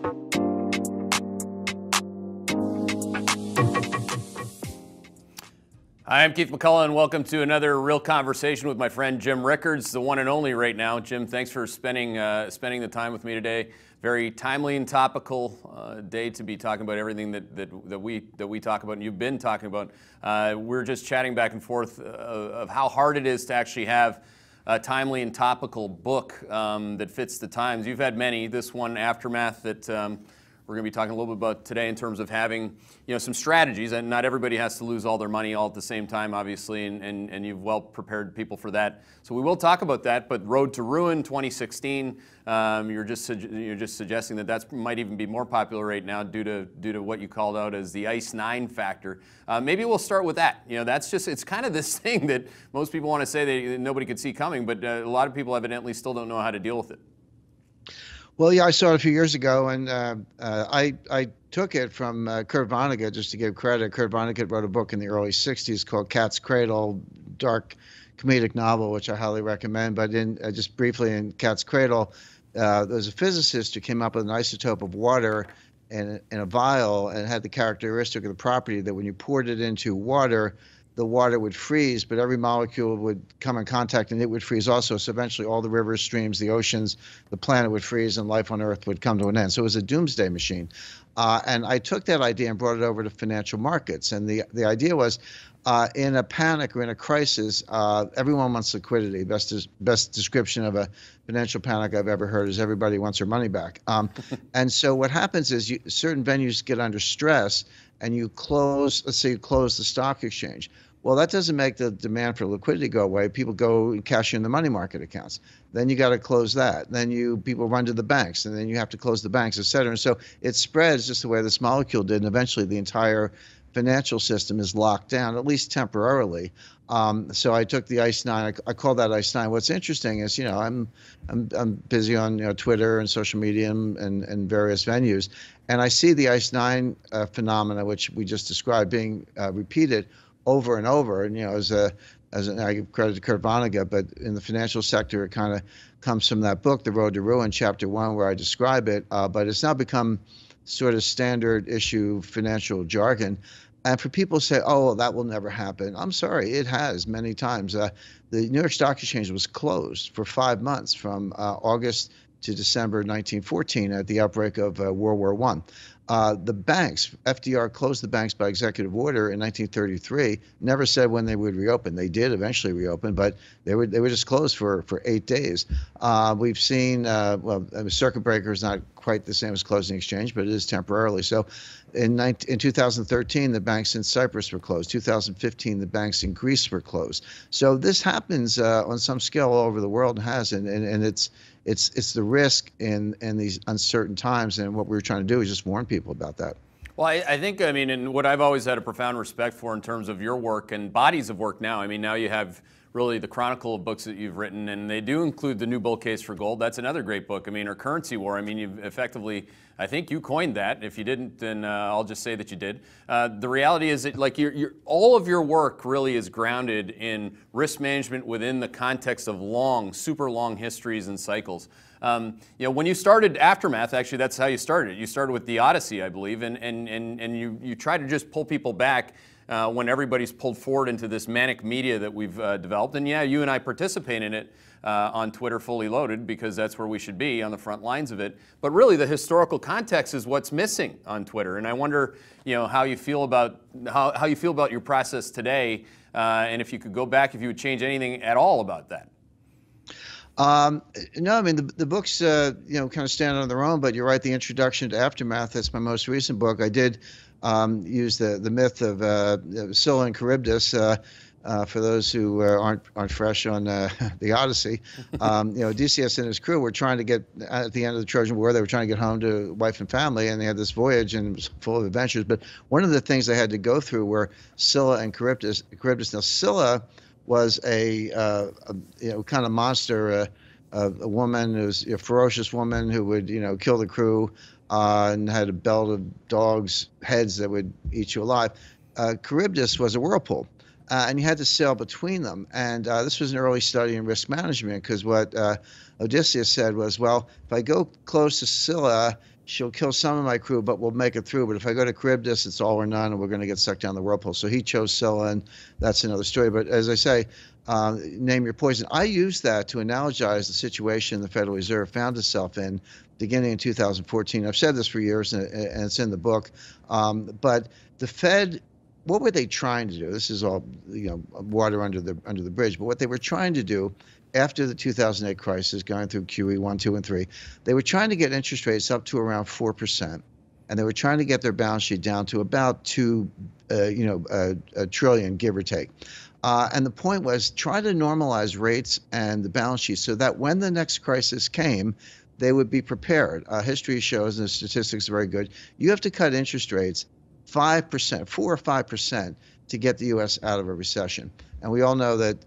Hi, I'm Keith McCullough, and welcome to another Real Conversation with my friend Jim Rickards, the one and only right now. Jim, thanks for spending the time with me today. Very timely and topical day to be talking about everything that we talk about and you've been talking about. We're just chatting back and forth of how hard it is to actually have a timely and topical book that fits the times. You've had many. This one, Aftermath, that we're going to be talking a little bit about today in terms of having, some strategies, and not everybody has to lose all their money all at the same time, obviously, and you've well prepared people for that. So we will talk about that. But Road to Ruin 2016, you're just suggesting that might even be more popular right now due to what you called out as the Ice 9 factor. Maybe we'll start with that. It's kind of this thing that most people want to say that nobody could see coming, but a lot of people evidently still don't know how to deal with it. Well, yeah, I saw it a few years ago, and I took it from Kurt Vonnegut, just to give credit. Kurt Vonnegut wrote a book in the early 60s called Cat's Cradle, dark comedic novel, which I highly recommend. But just briefly, in Cat's Cradle, there's a physicist who came up with an isotope of water in a vial, and had the characteristic of the property that when you poured it into water, the water would freeze, but every molecule would come in contact and it would freeze also. So eventually all the rivers, streams, the oceans, the planet would freeze and life on Earth would come to an end. So it was a doomsday machine. And I took that idea and brought it over to financial markets. And the idea was, in a panic or in a crisis, everyone wants liquidity. Best description of a financial panic I've ever heard is everybody wants their money back. And so what happens is certain venues get under stress, and you close, let's say you close the stock exchange. Well, that doesn't make the demand for liquidity go away. People go and cash in the money market accounts. Then you got to close that. Then people run to the banks, and then you have to close the banks, et cetera. And so it spreads just the way this molecule did, and eventually the entire financial system is locked down, at least temporarily. So I took the Ice 9. I call that Ice 9. What's interesting is, I'm busy on Twitter and social media and various venues, and I see the Ice 9 phenomena, which we just described, being repeated over and over. And I give credit to Kurt Vonnegut, but in the financial sector, it kind of comes from that book, The Road to Ruin, Chapter 1, where I describe it. But it's now become sort of standard issue financial jargon. And for people to say, oh, well, that will never happen. I'm sorry, it has many times. The New York Stock Exchange was closed for 5 months from August to December 1914 at the outbreak of World War I. The banks, FDR closed the banks by executive order in 1933, never said when they would reopen. They did eventually reopen, but they were just closed for 8 days. We've seen, circuit breaker is not quite the same as closing exchange, but it is temporarily. So in 2013, the banks in Cyprus were closed. 2015, the banks in Greece were closed. So this happens on some scale all over the world, and has, and it's the risk in these uncertain times, and what we're trying to do is just warn people about that. Well, I think, and what I've always had a profound respect for in terms of your work and bodies of work now, now you have really the chronicle of books that you've written, and they do include The New Bull Case for Gold. That's another great book. Or Currency War. You've effectively, I think you coined that. If you didn't, then I'll just say that you did. The reality is that all of your work really is grounded in risk management within the context of super long histories and cycles. When you started Aftermath, actually, that's how you started. You started with the Odyssey, I believe, and you try to just pull people back when everybody's pulled forward into this manic media that we've developed. And yeah, you and I participate in it on Twitter, fully loaded, because that's where we should be, on the front lines of it. But really, the historical context is what's missing on Twitter. And I wonder, how you feel about your process today, and if you could go back, if you would change anything at all about that. No, the books, kind of stand on their own, but you're right, the introduction to Aftermath, that's my most recent book. I did use the myth of Scylla and Charybdis, for those who aren't fresh on the Odyssey. Odysseus and his crew were trying to get, at the end of the Trojan War, they were trying to get home to wife and family, and they had this voyage, and it was full of adventures. But one of the things they had to go through were Scylla and Charybdis. Now, Scylla was a kind of monster, a woman who was a ferocious woman who would kill the crew, and had a belt of dogs' heads that would eat you alive. Charybdis was a whirlpool. and you had to sail between them. And this was an early study in risk management, because what Odysseus said was, well, if I go close to Scylla, she'll kill some of my crew, but we'll make it through. But if I go to Charybdis, it's all or none, and we're going to get sucked down the whirlpool. So he chose Scylla, and that's another story. But as I say, name your poison. I use that to analogize the situation the Federal Reserve found itself in beginning in 2014. I've said this for years, and it's in the book. But the Fed, what were they trying to do? This is all, water under the bridge. But what they were trying to do after the 2008 crisis, going through QE 1, 2, and 3, they were trying to get interest rates up to around 4%, and they were trying to get their balance sheet down to about a trillion, give or take. And the point was, try to normalize rates and the balance sheet so that when the next crisis came, they would be prepared. History shows, and the statistics are very good, you have to cut interest rates 5%, 4 or 5%, to get the U.S. out of a recession. And we all know that,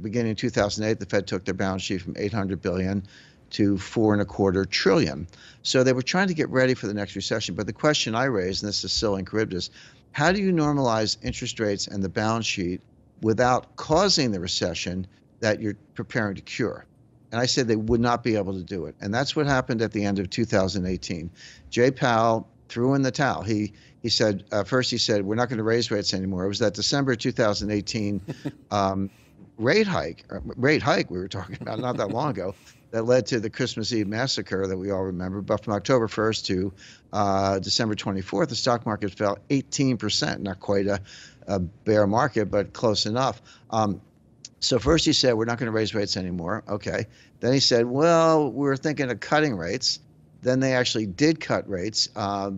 beginning in 2008, the Fed took their balance sheet from $800 billion to $4.25 trillion. So they were trying to get ready for the next recession. But the question I raised, and this is still in Charybdis, how do you normalize interest rates and the balance sheet without causing the recession that you're preparing to cure? And I said they would not be able to do it. And that's what happened at the end of 2018. Jay Powell threw in the towel. He said, first he said, we're not going to raise rates anymore. It was that December 2018 rate hike we were talking about not that long ago that led to the Christmas Eve massacre that we all remember. But from October 1st to December 24th, the stock market fell 18%, not quite a bear market, but close enough. So first he said, we're not going to raise rates anymore. Okay. Then he said, well, we're thinking of cutting rates. Then they actually did cut rates by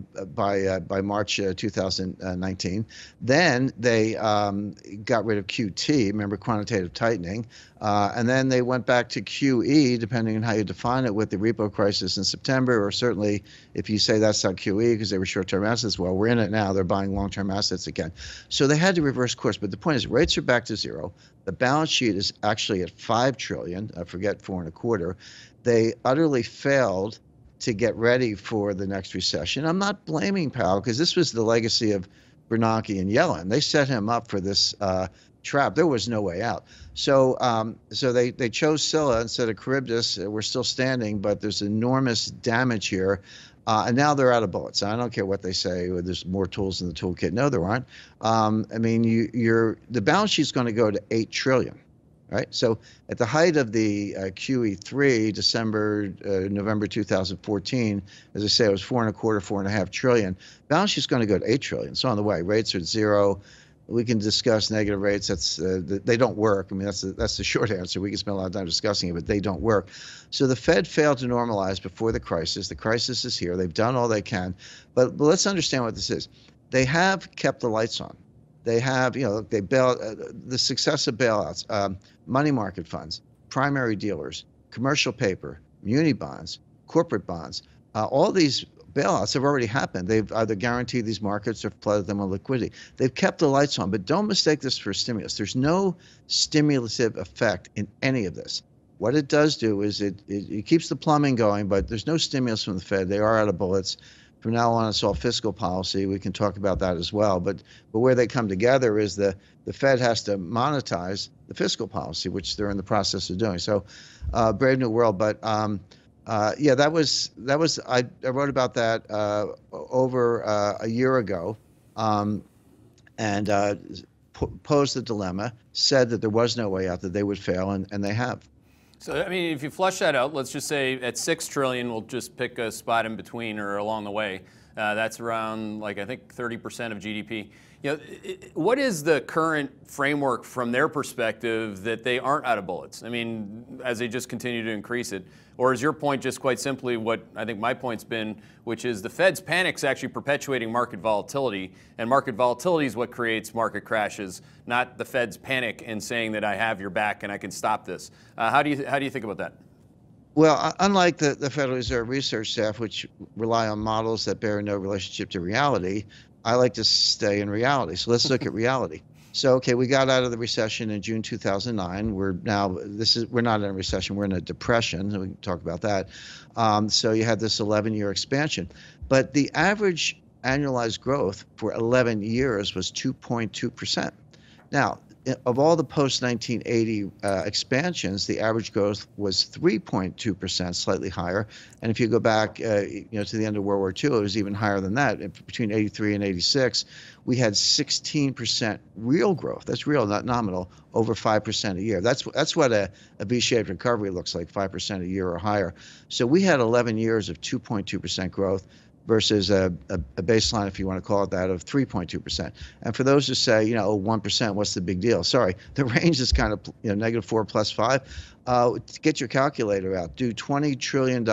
March 2019. Then they got rid of QT, remember, quantitative tightening. And then they went back to QE, depending on how you define it, with the repo crisis in September, or certainly if you say that's not QE because they were short-term assets, well, we're in it now. They're buying long-term assets again. So they had to reverse course. But the point is, rates are back to zero. The balance sheet is actually at $5 trillion. I forget, 4.25. They utterly failed to get ready for the next recession. I'm not blaming Powell, because this was the legacy of Bernanke and Yellen. They set him up for this trap. There was no way out. So they chose Scylla instead of Charybdis. We're still standing, but there's enormous damage here. And now they're out of bullets. I don't care what they say. There's more tools in the toolkit. No, there aren't. I mean, the balance sheet's going to go to $8 trillion. Right. So at the height of the QE3, November 2014, as I say, it was 4.25, 4.5 trillion. Balance sheet's going to go to $8 trillion. So on the way, rates are at zero. We can discuss negative rates. They don't work. I mean, that's the short answer. We can spend a lot of time discussing it, but they don't work. So the Fed failed to normalize before the crisis. The crisis is here. They've done all they can. But let's understand what this is. They have kept the lights on. They have, the success of bailouts, money market funds, primary dealers, commercial paper, muni bonds, corporate bonds. All these bailouts have already happened. They've either guaranteed these markets or flooded them with liquidity. They've kept the lights on, but don't mistake this for stimulus. There's no stimulative effect in any of this. What it does do is it keeps the plumbing going, but there's no stimulus from the Fed. They are out of bullets. From now on, it's all fiscal policy. We can talk about that as well. But where they come together is the Fed has to monetize the fiscal policy, which they're in the process of doing. So, brave new world. But yeah, that was I wrote about that over a year ago, and posed the dilemma. Said that there was no way out, that they would fail, and they have. So, I mean, if you flush that out, let's just say at $6 trillion, we'll just pick a spot in between or along the way. That's around, I think 30% of GDP. What is the current framework from their perspective that they aren't out of bullets? I mean, as they just continue to increase it, or is your point just quite simply what I think my point's been, which is the Fed's panic's actually perpetuating market volatility, and market volatility is what creates market crashes, not the Fed's panic and saying that I have your back and I can stop this. How do you think about that? Well, unlike the Federal Reserve research staff, which rely on models that bear no relationship to reality, I like to stay in reality. So let's look at reality. So, okay, we got out of the recession in June 2009. We're not in a recession. We're in a depression. We can talk about that. So you had this 11-year expansion. But the average annualized growth for 11 years was 2.2%. Now, of all the post-1980 expansions, the average growth was 3.2%, slightly higher. And if you go back, to the end of World War II, it was even higher than that. Between 83 and 86, we had 16% real growth. That's real, not nominal, over 5% a year. That's what a V-shaped recovery looks like, 5% a year or higher. So we had 11 years of 2.2% growth versus a baseline, if you want to call it that, of 3.2%. And for those who say, 1%, what's the big deal? Sorry, the range is kind of, -4 plus 5. Get your calculator out. Do $20 trillion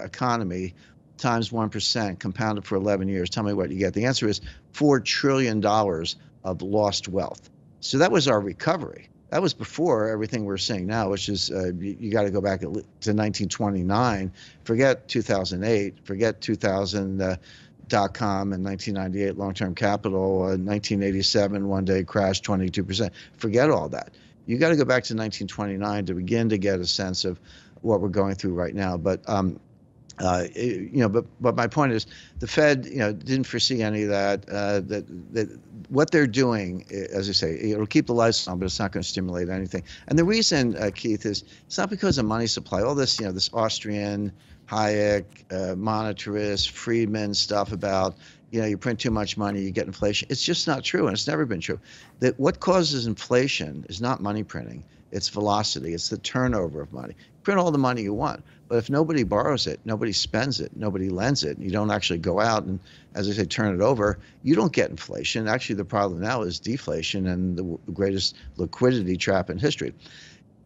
economy times 1%, compounded for 11 years. Tell me what you get. The answer is $4 trillion of lost wealth. So that was our recovery. That was before everything we're seeing now, which is you got to go back to 1929. Forget 2008. Forget 2000 .com and 1998 long-term capital. 1987 one-day crash, 22%. Forget all that. You got to go back to 1929 to begin to get a sense of what we're going through right now. But but my point is, the Fed, didn't foresee any of that. That what they're doing, as I say, it'll keep the lights on, but it's not going to stimulate anything. And the reason, Keith, is it's not because of money supply. All this, this Austrian, Hayek, monetarist, Friedman stuff about, you print too much money, you get inflation. It's just not true, and it's never been true. That what causes inflation is not money printing. It's velocity. It's the turnover of money. Print all the money you want, but if nobody borrows it, nobody spends it, nobody lends it, and you don't actually go out and, as I say, turn it over, you don't get inflation. Actually, the problem now is deflation and the greatest liquidity trap in history.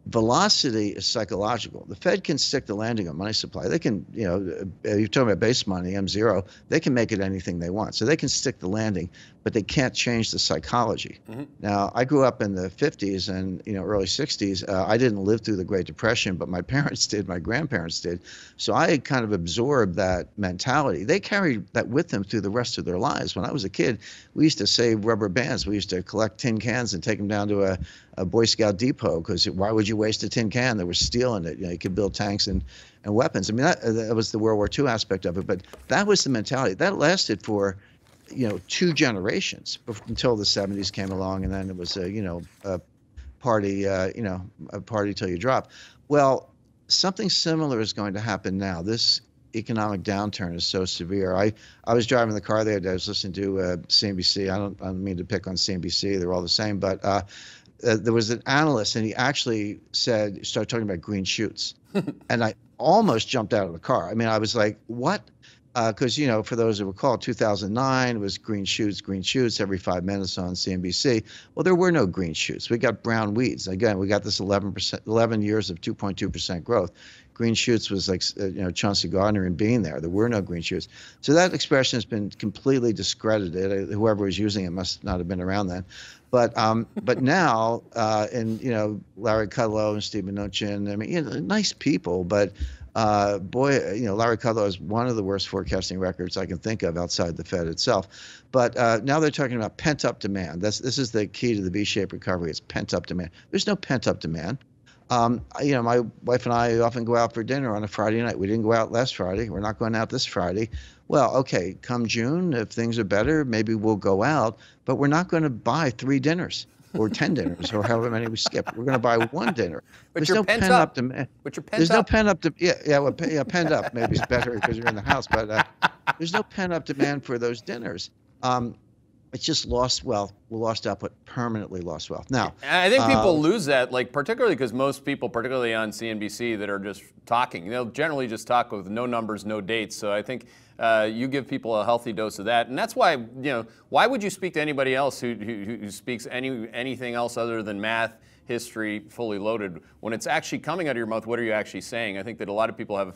Velocity is psychological. The Fed can stick the landing on money supply. They can, you're talking about base money, M0, they can make it anything they want. So they can stick the landing, but they can't change the psychology. Mm-hmm. Now, I grew up in the 50s and, early 60s. I didn't live through the Great Depression, but my parents did, my grandparents did. So I had kind of absorbed that mentality. They carried that with them through the rest of their lives. When I was a kid, we used to save rubber bands. We used to collect tin cans and take them down to a Boy Scout depot, because why would you waste a tin can? There was steel in it. You could build tanks and weapons. I mean, that was the World War II aspect of it, but that was the mentality. That lasted for, 2 generations until the 70s came along, and then it was a party, a party till you drop. Well, something similar is going to happen now. This economic downturn is so severe. I was driving the car the other day. I was listening to CNBC. I don't mean to pick on CNBC. They're all the same, but there was an analyst, and he actually started talking about green shoots. And I almost jumped out of the car. I mean, I was like, what? Because, for those who recall, 2009 was green shoots every 5 minutes on CNBC. Well, there were no green shoots. We got brown weeds. Again, we got this 11 years of 2.2% growth. Green shoots was like, Chauncey Gardner and Bean there. There were no green shoots. So that expression has been completely discredited. Whoever was using it must not have been around then. But now, and Larry Kudlow and Steve Mnuchin, I mean, nice people, but boy, Larry Kudlow is one of the worst forecasting records I can think of outside the Fed itself. But now they're talking about pent-up demand. This is the key to the V-shaped recovery. It's pent-up demand. There's no pent-up demand. My wife and I often go out for dinner on a Friday night. We didn't go out last Friday. We're not going out this Friday. Well, okay, come June, if things are better, maybe we'll go out, but we're not going to buy 3 dinners or 10 dinners or however many we skip. We're going to buy 1 dinner. But there's no pent-up demand. But you're pent there's up. No pent-up pent up. Maybe it's better because you're in the house, but there's no pent-up demand for those dinners. It's just lost wealth. We lost output, permanently lost wealth. Now, I think people lose that, particularly because most people, particularly on CNBC, that are just talking, they'll generally just talk with no numbers, no dates. So I think you give people a healthy dose of that, and that's why, why would you speak to anybody else who speaks anything else other than math, history, fully loaded, when it's actually coming out of your mouth? What are you actually saying? I think that a lot of people have.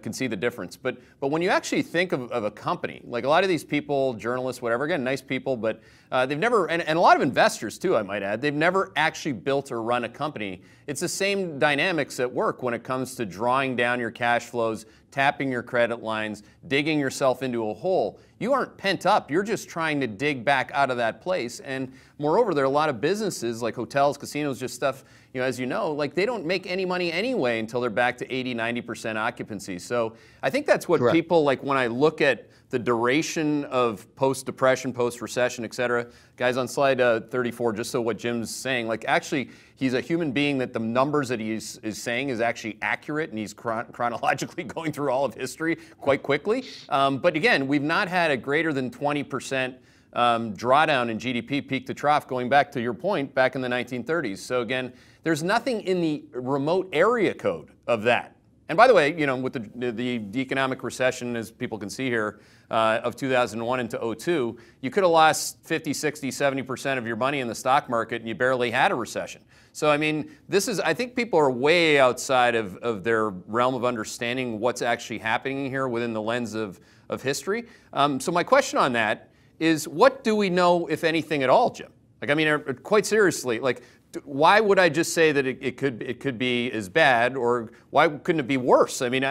Can see the difference. But when you actually think of a company, like a lot of these people, journalists, whatever, again, nice people, but they've never, and a lot of investors too, I might add, they've never actually built or run a company. It's the same dynamics at work when it comes to drawing down your cash flows, tapping your credit lines, digging yourself into a hole. You aren't pent up. You're just trying to dig back out of that place. And moreover, there are a lot of businesses like hotels, casinos, just stuff, as you know, like they don't make any money anyway until they're back to 80, 90% occupancy. presidency. So I think that's what Correct. people, like when I look at the duration of post-depression, post-recession, et cetera. Guys, on slide 34, just so what Jim's saying, like actually he's a human being that the numbers that he's saying is actually accurate, and he's chronologically going through all of history quite quickly. But again, we've not had a greater than 20% drawdown in GDP peak to trough going back to your point, back in the 1930s. So again, there's nothing in the remote area code of that. And by the way, you know, with the economic recession, as people can see here, of 2001 into 2002, you could have lost 50, 60, 70% of your money in the stock market, and you barely had a recession. So, I mean, this is, I think people are way outside of their realm of understanding what's actually happening here within the lens of history. So my question on that is, what do we know, if anything at all, Jim? Like, I mean, quite seriously, like, why would I just say that it could be as bad, or why couldn't it be worse? I mean,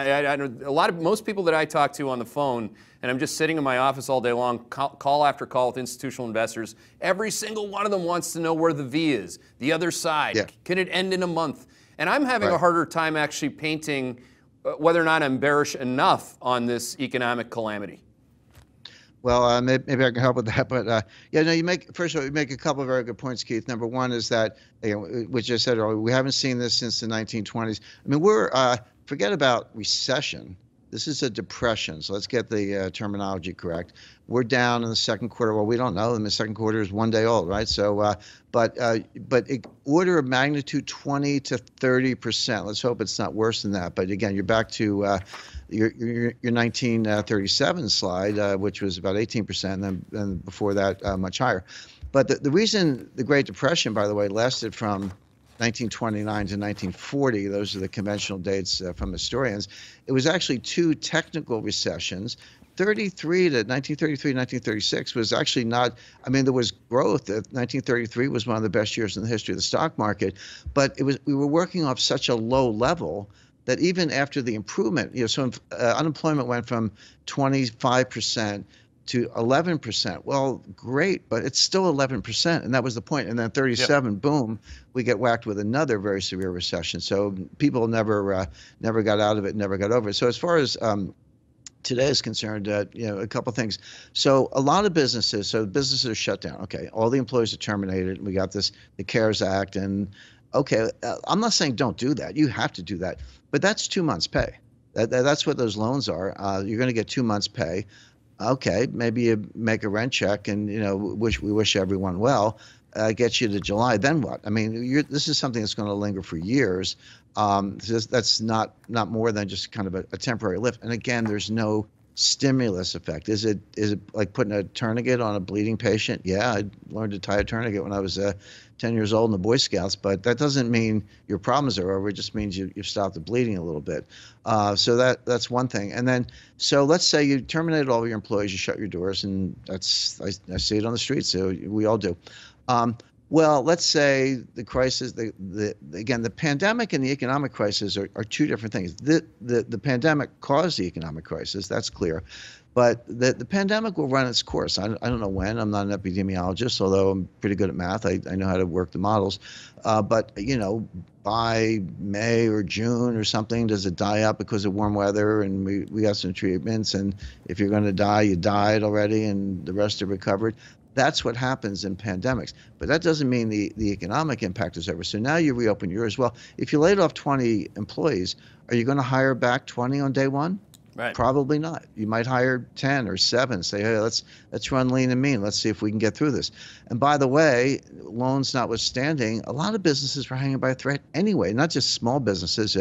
most people that I talk to on the phone, and I'm just sitting in my office all day long, call after call with institutional investors, every single one of them wants to know where the V is, the other side. Yeah. Can it end in a month? And I'm having a harder time actually painting whether or not I'm bearish enough on this economic calamity. Well, maybe I can help with that, but yeah, no. First of all, you make a couple of very good points, Keith. Number one is that, which I said earlier, we haven't seen this since the 1920s. I mean, forget about recession. This is a depression. So let's get the terminology correct. We're down in the second quarter. Well, we don't know. And the second quarter is one day old, right? So, but order of magnitude 20 to 30%. Let's hope it's not worse than that. But again, you're back to your 1937 slide, which was about 18%, and then before that, much higher. But the reason the Great Depression, by the way, lasted from 1929 to 1940, those are the conventional dates from historians, it was actually two technical recessions. 1933, 1936 was actually not, I mean, there was growth. 1933 was one of the best years in the history of the stock market, but we were working off such a low level that even after the improvement, so unemployment went from 25% to 11%. Well, great, but it's still 11%, and that was the point. And then 37, boom, we get whacked with another very severe recession. So people never got out of it, never got over it. So as far as today is concerned, a couple things. So a lot of businesses are shut down. Okay, all the employees are terminated. We got the CARES Act, and okay, I'm not saying don't do that. You have to do that, but that's 2 months' pay. That's what those loans are. You're going to get 2 months' pay. Okay, maybe you make a rent check, and we wish everyone well. Gets you to July. Then what? I mean, this is something that's going to linger for years. That's not more than just kind of a temporary lift. And again, there's no stimulus effect. Is it like putting a tourniquet on a bleeding patient? Yeah, I learned to tie a tourniquet when I was 10 years old in the Boy Scouts, but that doesn't mean your problems are over. It just means you've stopped the bleeding a little bit. So that's one thing. And then, so let's say you terminated all of your employees, you shut your doors, and I see it on the streets. So we all do. Well, let's say the crisis, again, the pandemic and the economic crisis are two different things. The pandemic caused the economic crisis, that's clear. But the pandemic will run its course. I don't know when. I'm not an epidemiologist, although I'm pretty good at math. I know how to work the models. But, by May or June or something, does it die up because of warm weather? And we got some treatments. And if you're going to die, you died already, and the rest are recovered. That's what happens in pandemics. But that doesn't mean the economic impact is over. So now you reopen yours. Well, if you laid off 20 employees, are you going to hire back 20 on day one? Right. Probably not. You might hire 10 or 7, say, hey, let's run lean and mean. Let's see if we can get through this. And by the way, loans notwithstanding, a lot of businesses were hanging by a thread anyway, not just small businesses,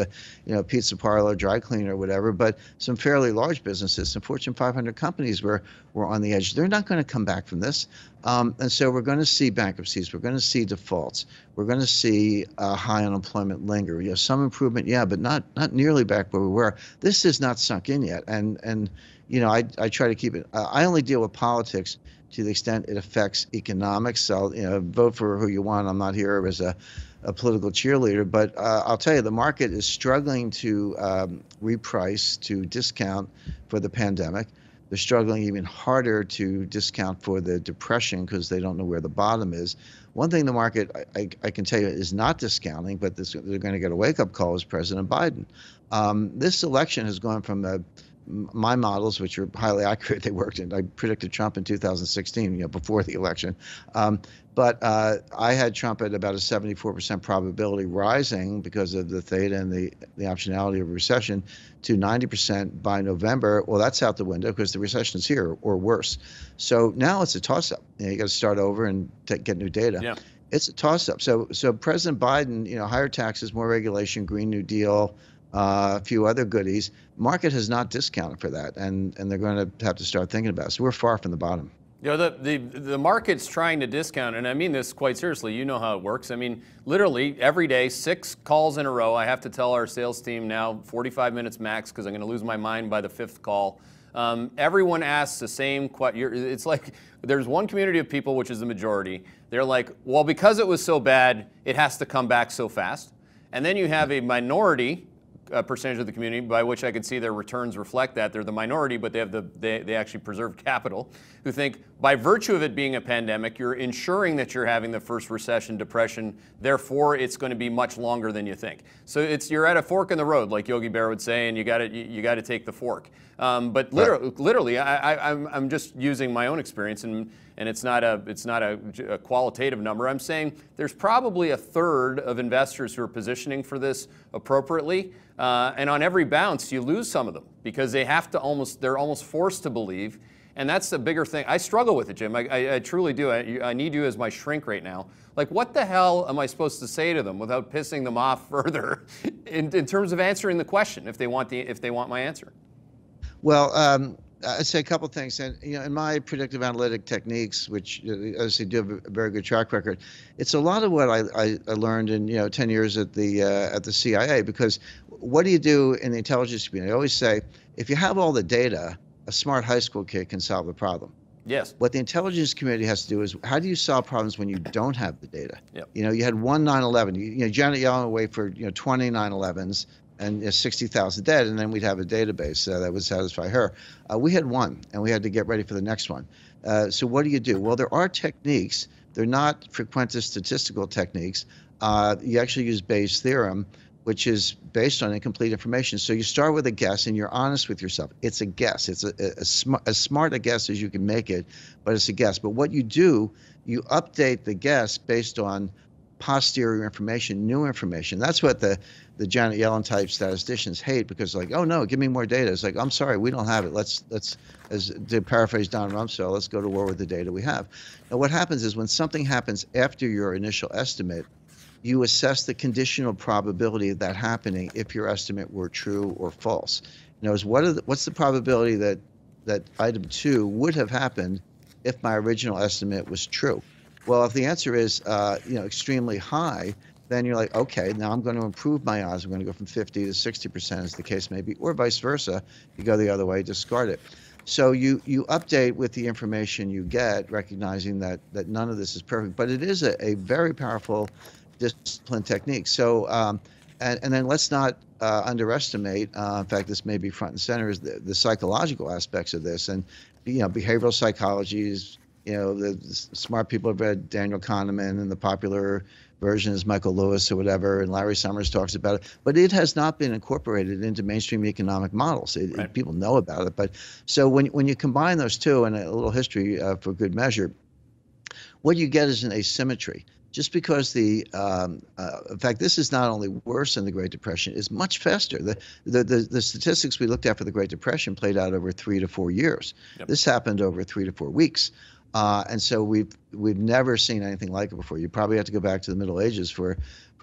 pizza parlor, dry cleaner, whatever, but some fairly large businesses, some Fortune 500 companies were on the edge. They're not going to come back from this. And so we're going to see bankruptcies. We're going to see defaults. We're going to see high unemployment linger. Some improvement, but not nearly back where we were. This is not sunk in yet. And I try to keep it. I only deal with politics to the extent it affects economics. So, vote for who you want. I'm not here as a political cheerleader, but I'll tell you, the market is struggling to reprice, to discount for the pandemic. They're struggling even harder to discount for the depression because they don't know where the bottom is. One thing the market, I can tell you, is not discounting, but they're going to get a wake-up call, is President Biden. This election has gone from my models, which are highly accurate. They worked, and I predicted Trump in 2016, before the election. But I had Trump at about a 74% probability rising because of the theta and the optionality of a recession to 90% by November. Well, that's out the window because the recession's here or worse. So now it's a toss-up. You got to start over and get new data. Yeah. It's a toss-up. So President Biden, higher taxes, more regulation, Green New Deal, a few other goodies. Market has not discounted for that, and they're going to have to start thinking about it. So we're far from the bottom. The market's trying to discount, and I mean this quite seriously. You know how it works. I mean, literally every day, 6 calls in a row. I have to tell our sales team now 45 minutes max because I'm going to lose my mind by the 5th call. Everyone asks the same question. It's like there's one community of people, which is the majority. They're like, well, because it was so bad, it has to come back so fast. And then you have a minority percentage of the community, by which I can see their returns reflect that. They're the minority, but they actually preserve capital, who think by virtue of it being a pandemic, you're ensuring that you're having the first recession, depression, therefore it's going to be much longer than you think. So you're at a fork in the road, like Yogi Bear would say, and you got to take the fork. But literally, I'm just using my own experience, and it's not a qualitative number. I'm saying there's probably a third of investors who are positioning for this appropriately, and on every bounce you lose some of them because they're almost forced to believe, and that's the bigger thing. I struggle with it, Jim. I truly do. I need you as my shrink right now. Like, what the hell am I supposed to say to them without pissing them off further in terms of answering the question if they want my answer? Well, I'd say a couple of things. And in my predictive analytic techniques, which obviously do have a very good track record, it's a lot of what I learned in 10 years at the CIA. Because what do you do in the intelligence community? I always say, if you have all the data, a smart high school kid can solve the problem. Yes. What the intelligence community has to do is, how do you solve problems when you don't have the data? Yep. You had one 9/11. Janet Yellen would wait for 20 9/11s. And 60,000 dead, and then we'd have a database that would satisfy her. We had one, and we had to get ready for the next one. So what do you do? Well, there are techniques. They're not frequentist statistical techniques. You actually use Bayes' theorem, which is based on incomplete information. So you start with a guess, and you're honest with yourself. It's a guess. It's as smart a guess as you can make it, but it's a guess. But what you do, you update the guess based on posterior information, new information. That's what the Janet Yellen type statisticians hate, because like, oh no, give me more data. It's like, I'm sorry, we don't have it. Let's as to paraphrase Don Rumsfeld, let's go to war with the data we have. Now what happens is when something happens after your initial estimate, you assess the conditional probability of that happening if your estimate were true or false. In other words, what's the probability that item 2 would have happened if my original estimate was true? Well, if the answer is extremely high, then you're like, okay, now I'm going to improve my odds. I'm going to go from 50 to 60%, as the case may be, or vice versa. You go the other way, discard it. So you update with the information you get, recognizing that none of this is perfect, but it is a very powerful discipline technique. So and then let's not underestimate. In fact, this may be front and center, is the psychological aspects of this, and behavioral psychology is. The smart people have read Daniel Kahneman, and the popular version is Michael Lewis or whatever, and Larry Summers talks about it. But it has not been incorporated into mainstream economic models. Right. People know about it. But so when you combine those two, and a little history for good measure, what you get is an asymmetry. Just because in fact, this is not only worse than the Great Depression, it's much faster. The statistics we looked at for the Great Depression played out over 3 to 4 years. Yep. This happened over 3 to 4 weeks. And so we've never seen anything like it before. You probably have to go back to the Middle Ages for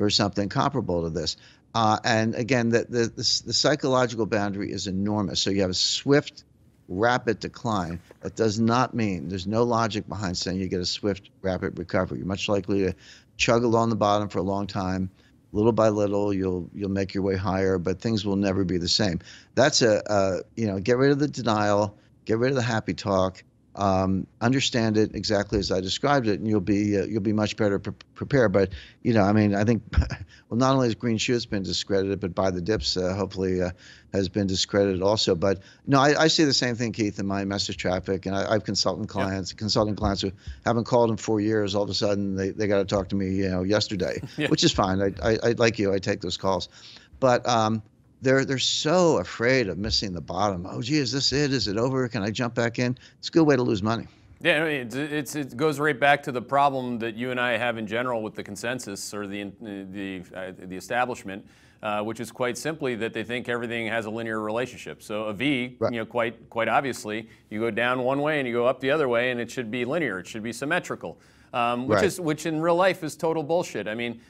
something comparable to this. And again, the psychological boundary is enormous. So you have a swift, rapid decline. That does not mean, there's no logic behind saying you get a swift, rapid recovery. You're much likely to chug along the bottom for a long time. Little by little, you'll make your way higher, but things will never be the same. That's get rid of the denial, get rid of the happy talk. understand it exactly as I described it, and you'll be much better prepared. But I mean, I think well, not only has green shoes been discredited, but buy the dips hopefully has been discredited also. But no, I see the same thing, Keith, in my message traffic, and I have consulting clients who haven't called in 4 years. All of a sudden, they got to talk to me, yesterday, Yeah. which is fine. I like you, I take those calls, but they're so afraid of missing the bottom. Oh, gee, is this it? Is it over? Can I jump back in? It's a good way to lose money. Yeah, I mean, it goes right back to the problem that you and I have in general with the consensus or the establishment, which is quite simply that they think everything has a linear relationship. So a V, Right. quite obviously, you go down one way and you go up the other way, and it should be linear. It should be symmetrical, Right. which in real life is total bullshit. I mean,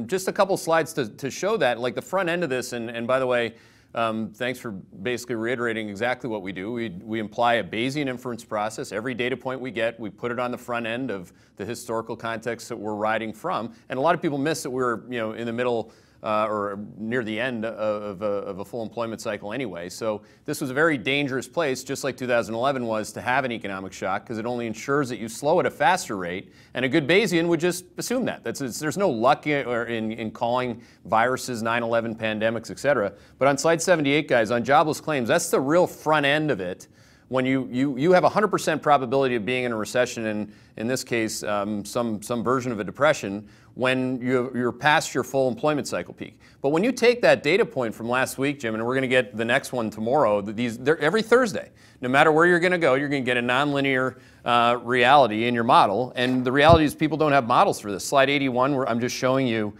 just a couple slides to show that, like the front end of this, and by the way. Thanks for basically reiterating exactly what we do. We imply a Bayesian inference process. Every data point we get, we put it on the front end of the historical context that we're riding from. And a lot of people miss that we're in the middle or near the end of a full employment cycle anyway. So this was a very dangerous place, just like 2011 was, to have an economic shock, because it only ensures that you slow at a faster rate. And a good Bayesian would just assume that. There's no luck in calling viruses, 9/11 pandemics, et cetera. But on slide 78, guys, on jobless claims, that's the real front end of it. When you have a 100% probability of being in a recession, and in this case, some version of a depression, when you're past your full employment cycle peak. But when you take that data point from last week, Jim, and we're going to get the next one tomorrow, they're every Thursday, no matter where you're going to go, you're going to get a nonlinear reality in your model. And the reality is people don't have models for this. Slide 81, where I'm just showing you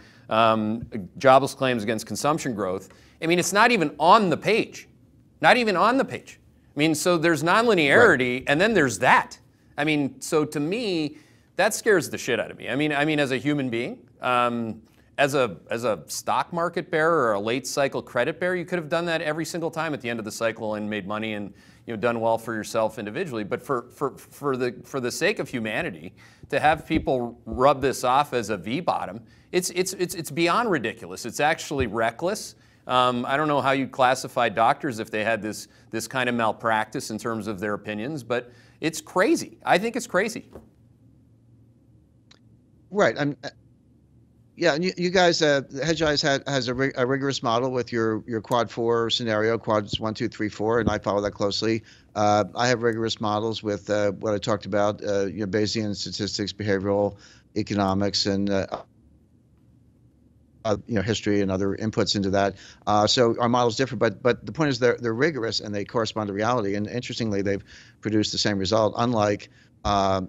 jobless claims against consumption growth. I mean, it's not even on the page. Not even on the page. I mean, so there's nonlinearity, right, and then there's that. I mean, so to me, that scares the shit out of me. I mean, as a human being, as a stock market bear or a late cycle credit bear, you could have done that every single time at the end of the cycle and made money and done well for yourself individually. But for the sake of humanity, to have people rub this off as a V bottom, it's beyond ridiculous. It's actually reckless. I don't know how you'd classify doctors if they had this kind of malpractice in terms of their opinions, but it's crazy. I think it's crazy. Right. Yeah, and you guys, Hedgeye has a rigorous model with your quad 4 scenario, quads 1, 2, 3, 4, and I follow that closely. I have rigorous models with what I talked about, Bayesian statistics, behavioral economics, and history and other inputs into that. So our model's different, but the point is they're rigorous and they correspond to reality. And interestingly, they've produced the same result. Unlike, I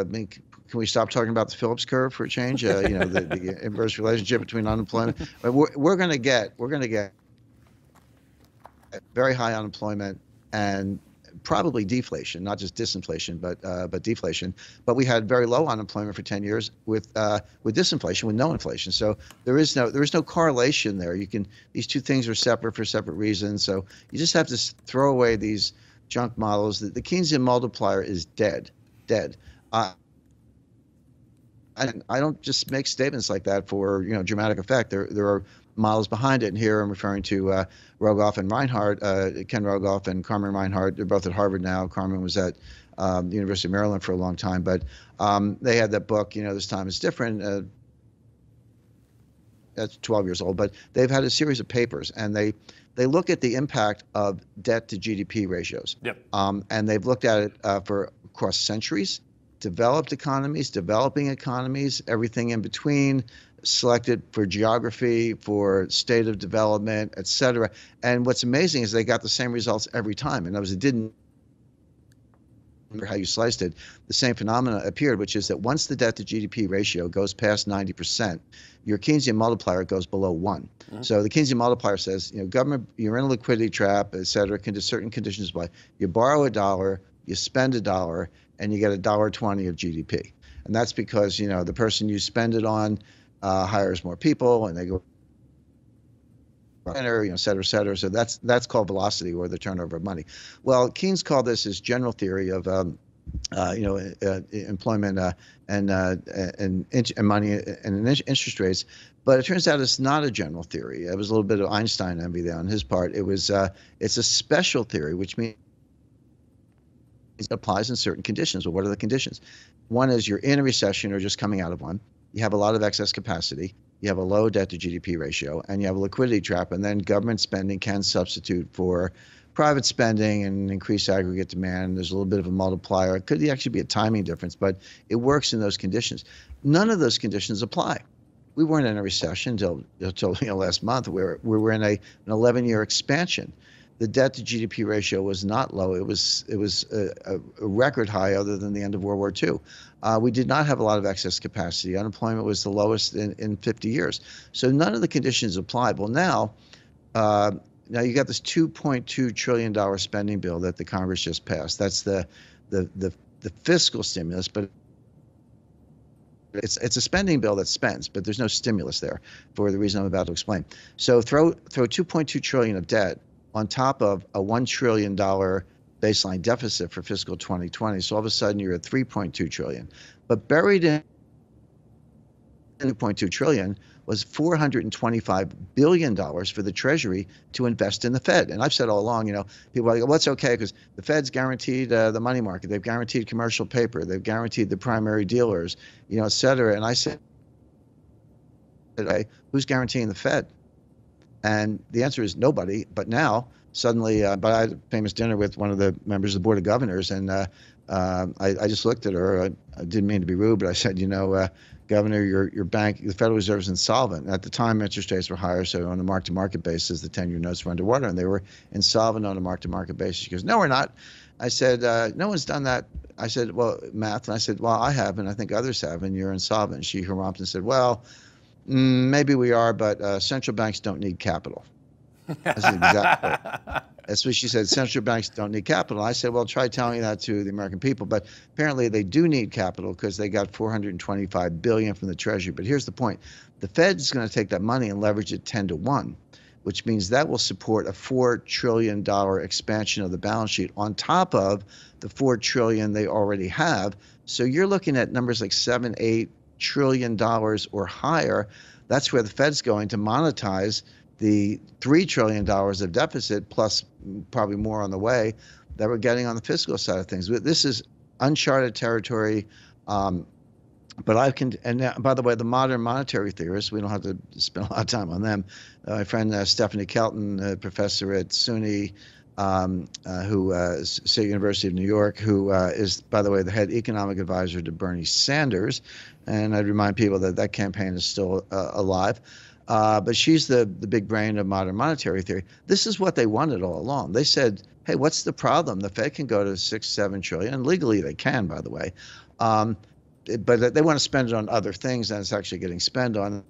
mean, can we stop talking about the Phillips curve for a change? The inverse relationship between unemployment. We're going to get very high unemployment and probably deflation, not just disinflation, but deflation. But we had very low unemployment for 10 years with disinflation, with no inflation. So there is no correlation there. These two things are separate for separate reasons. So you just have to throw away these junk models. The Keynesian multiplier is dead. And I don't just make statements like that for dramatic effect. There are models behind it, and here I'm referring to Rogoff and Reinhardt, Ken Rogoff and Carmen Reinhardt. They're both at Harvard now. Carmen was at the University of Maryland for a long time, but they had that book. This time is different. That's 12 years old, but they've had a series of papers, and they look at the impact of debt to GDP ratios. Yep. And they've looked at it for across centuries. Developed economies, developing economies, everything in between, selected for geography, for state of development, et cetera. And what's amazing is they got the same results every time. In other words, it didn't matter how you sliced it, the same phenomena appeared, which is that once the debt to GDP ratio goes past 90%, your Keynesian multiplier goes below 1. Mm-hmm. So the Keynesian multiplier says, government, you're in a liquidity trap, et cetera, certain conditions apply. You borrow $1, you spend $1, and you get $1.20 of GDP. And that's because, the person you spend it on hires more people, and they go, et cetera, et cetera. So that's called velocity, or the turnover of money. Well, Keynes called this his general theory of employment and money and interest rates. But it turns out it's not a general theory. It was a little bit of Einstein envy there on his part. It's a special theory, which means it applies in certain conditions. Well, what are the conditions? One is you're in a recession or just coming out of one. You have a lot of excess capacity. You have a low debt to GDP ratio, and you have a liquidity trap. And then government spending can substitute for private spending and increase aggregate demand. There's a little bit of a multiplier. It could actually be a timing difference, but it works in those conditions. None of those conditions apply. We weren't in a recession until last month. We were in an 11-year expansion. The debt to GDP ratio was not low. It was a record high other than the end of World War II. We did not have a lot of excess capacity. Unemployment was the lowest in 50 years. So none of the conditions applied. Well, now you got this $2.2 trillion spending bill that the Congress just passed. That's the fiscal stimulus, but it's a spending bill that spends, but there's no stimulus there for the reason I'm about to explain. So throw $2.2 trillion of debt on top of a $1 trillion baseline deficit for fiscal 2020. So all of a sudden you're at $3.2 trillion. But buried in $2.2 trillion was $425 billion for the Treasury to invest in the Fed. And I've said all along, people are like, well, it's okay because the Fed's guaranteed the money market. They've guaranteed commercial paper. They've guaranteed the primary dealers, et cetera. And I said, who's guaranteeing the Fed? And the answer is nobody. But now, suddenly, but I had a famous dinner with one of the members of the Board of Governors, and I just looked at her. I didn't mean to be rude, but I said, Governor, your bank, the Federal Reserve is insolvent. At the time, interest rates were higher, so on a mark-to-market basis, the 10-year notes were underwater, and they were insolvent on a mark-to-market basis. She goes, no, we're not. I said, no one's done that. I said, well, math. And I said, well, I have, and I think others have, and you're insolvent. She harumphed and said, well, maybe we are, but central banks don't need capital. That's exactly. That's what she said. Central banks don't need capital. I said, well, try telling that to the American people. But apparently they do need capital because they got $425 billion from the Treasury. But here's the point. The Fed's going to take that money and leverage it 10-to-1, which means that will support a $4 trillion expansion of the balance sheet on top of the $4 trillion they already have. So you're looking at numbers like $7-8 trillion or higher. That's where the Fed's going to monetize the $3 trillion of deficit, plus probably more on the way, that we're getting on the fiscal side of things. This is uncharted territory. But I can, and by the way, the modern monetary theorists, we don't have to spend a lot of time on them. My friend Stephanie Kelton, professor at SUNY, State University of New York, who is, by the way, the head economic advisor to Bernie Sanders. And I'd remind people that that campaign is still alive. But she's the big brain of modern monetary theory. This is what they wanted all along. They said, hey, what's the problem? The Fed can go to 6-7 trillion, and legally they can, by the way. But they want to spend it on other things than it's actually getting spent on.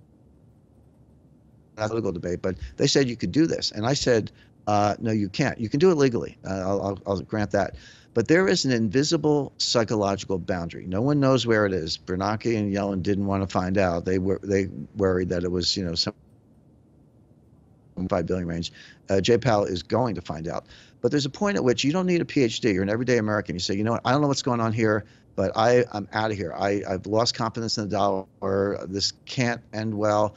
That's a legal debate, but they said you could do this. And I said, no, you can't. You can do it legally. I'll grant that. But there is an invisible psychological boundary. No one knows where it is. Bernanke and Yellen didn't want to find out. They worried that it was, some $5 billion range. Jay Powell is going to find out. But there's a point at which you don't need a PhD. You're an everyday American. You say, you know what? I don't know what's going on here, but I'm out of here. I've lost confidence in the dollar. This can't end well.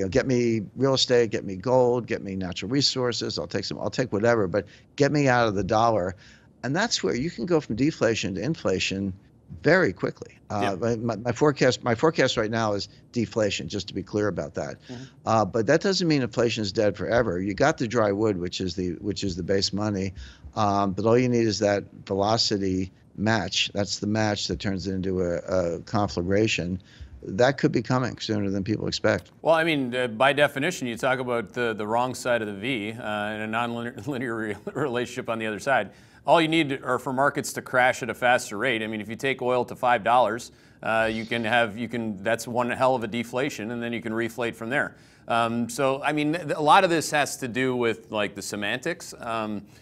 Get me real estate, get me gold, get me natural resources. I'll take whatever, but get me out of the dollar. And that's where you can go from deflation to inflation very quickly. Yeah. My forecast right now is deflation, just to be clear about that. Mm-hmm. But that doesn't mean inflation is dead forever. You got the dry wood, which is the base money. But all you need is that velocity match. That's the match that turns it into a conflagration. That could be coming sooner than people expect. Well, I mean, by definition, you talk about the wrong side of the V and a non-linear relationship on the other side. All you need are for markets to crash at a faster rate. I mean, if you take oil to $5, that's one hell of a deflation, and then you can reflate from there. So, I mean, a lot of this has to do with like the semantics.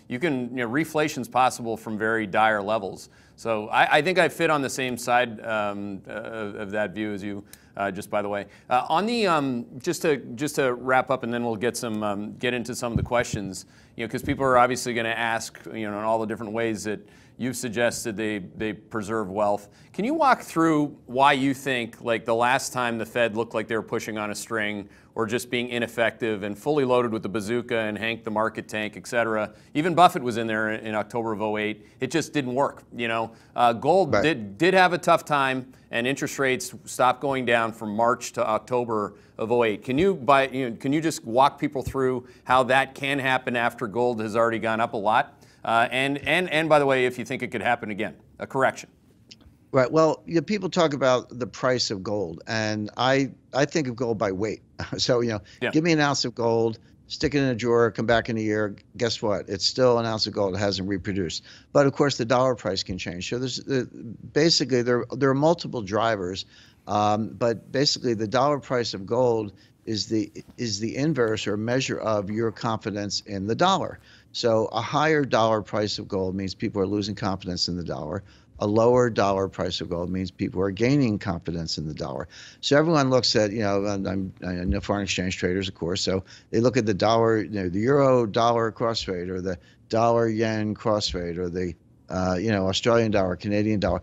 Reflation's possible from very dire levels. So I think I fit on the same side of that view as you. Just by the way, on the just to wrap up, and then we'll get into some of the questions. because people are obviously going to ask, in all the different ways that you've suggested they preserve wealth. Can you walk through why you think, like, the last time the Fed looked like they were pushing on a string or just being ineffective and fully loaded with the bazooka and Hank the market tank, et cetera, even Buffett was in there in October of '08, it just didn't work, Gold Right. did have a tough time, and interest rates stopped going down from March to October of '08. Can you just walk people through how that can happen after gold has already gone up a lot? And by the way, if you think it could happen again, a correction. Right. Well, people talk about the price of gold, and I think of gold by weight. So, Yeah. give me an ounce of gold, stick it in a drawer, come back in a year. Guess what? It's still an ounce of gold. It hasn't reproduced. But of course, the dollar price can change. So basically there are multiple drivers, but basically the dollar price of gold is the inverse or measure of your confidence in the dollar. So a higher dollar price of gold means people are losing confidence in the dollar. A lower dollar price of gold means people are gaining confidence in the dollar. So everyone looks at, I know foreign exchange traders, of course, so they look at the dollar, the euro dollar cross rate, or the dollar yen cross rate, or the, Australian dollar, Canadian dollar.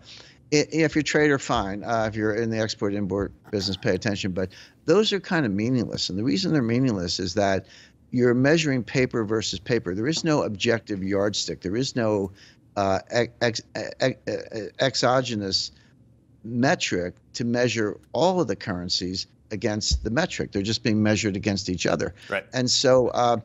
If you're a trader, fine. If you're in the export-import business, pay attention. But those are kind of meaningless. And the reason they're meaningless is that you're measuring paper versus paper. There is no objective yardstick. There is no exogenous metric to measure all of the currencies against the metric. They're just being measured against each other. Right. And so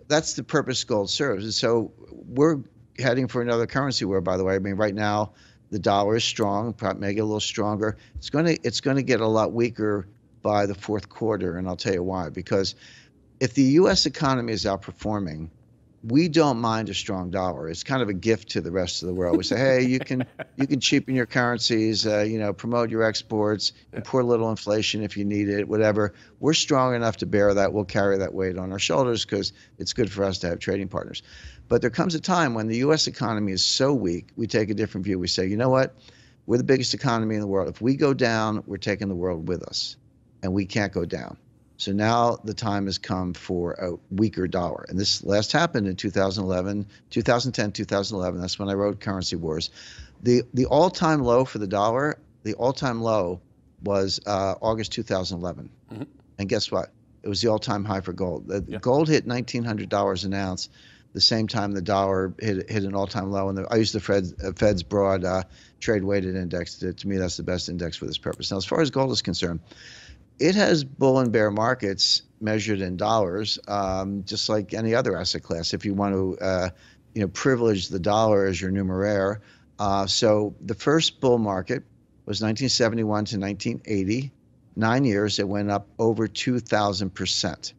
that's the purpose gold serves. And so we're heading for another currency war, by the way. I mean, right now the dollar is strong, probably make it a little stronger. It's going to get a lot weaker by the fourth quarter, and I'll tell you why. Because if the U.S. economy is outperforming, we don't mind a strong dollar. It's kind of a gift to the rest of the world. We say, hey, you can cheapen your currencies, promote your exports, import a little inflation if you need it, whatever. We're strong enough to bear that. We'll carry that weight on our shoulders because it's good for us to have trading partners. But there comes a time when the U.S. economy is so weak, we take a different view. We say, you know what? We're the biggest economy in the world. If we go down, we're taking the world with us, and we can't go down. So now the time has come for a weaker dollar. And this last happened in 2010, 2011. That's when I wrote Currency Wars. The all-time low for the dollar, the all-time low was August 2011. Mm-hmm. And guess what? It was the all-time high for gold. Gold hit $1,900 an ounce the same time the dollar hit an all-time low. And I use the Fed's broad trade-weighted index. To me, that's the best index for this purpose. Now, as far as gold is concerned, it has bull and bear markets measured in dollars, just like any other asset class. If you want to, privilege the dollar as your numeraire. So the first bull market was 1971 to 1980. 9 years, it went up over 2,000%.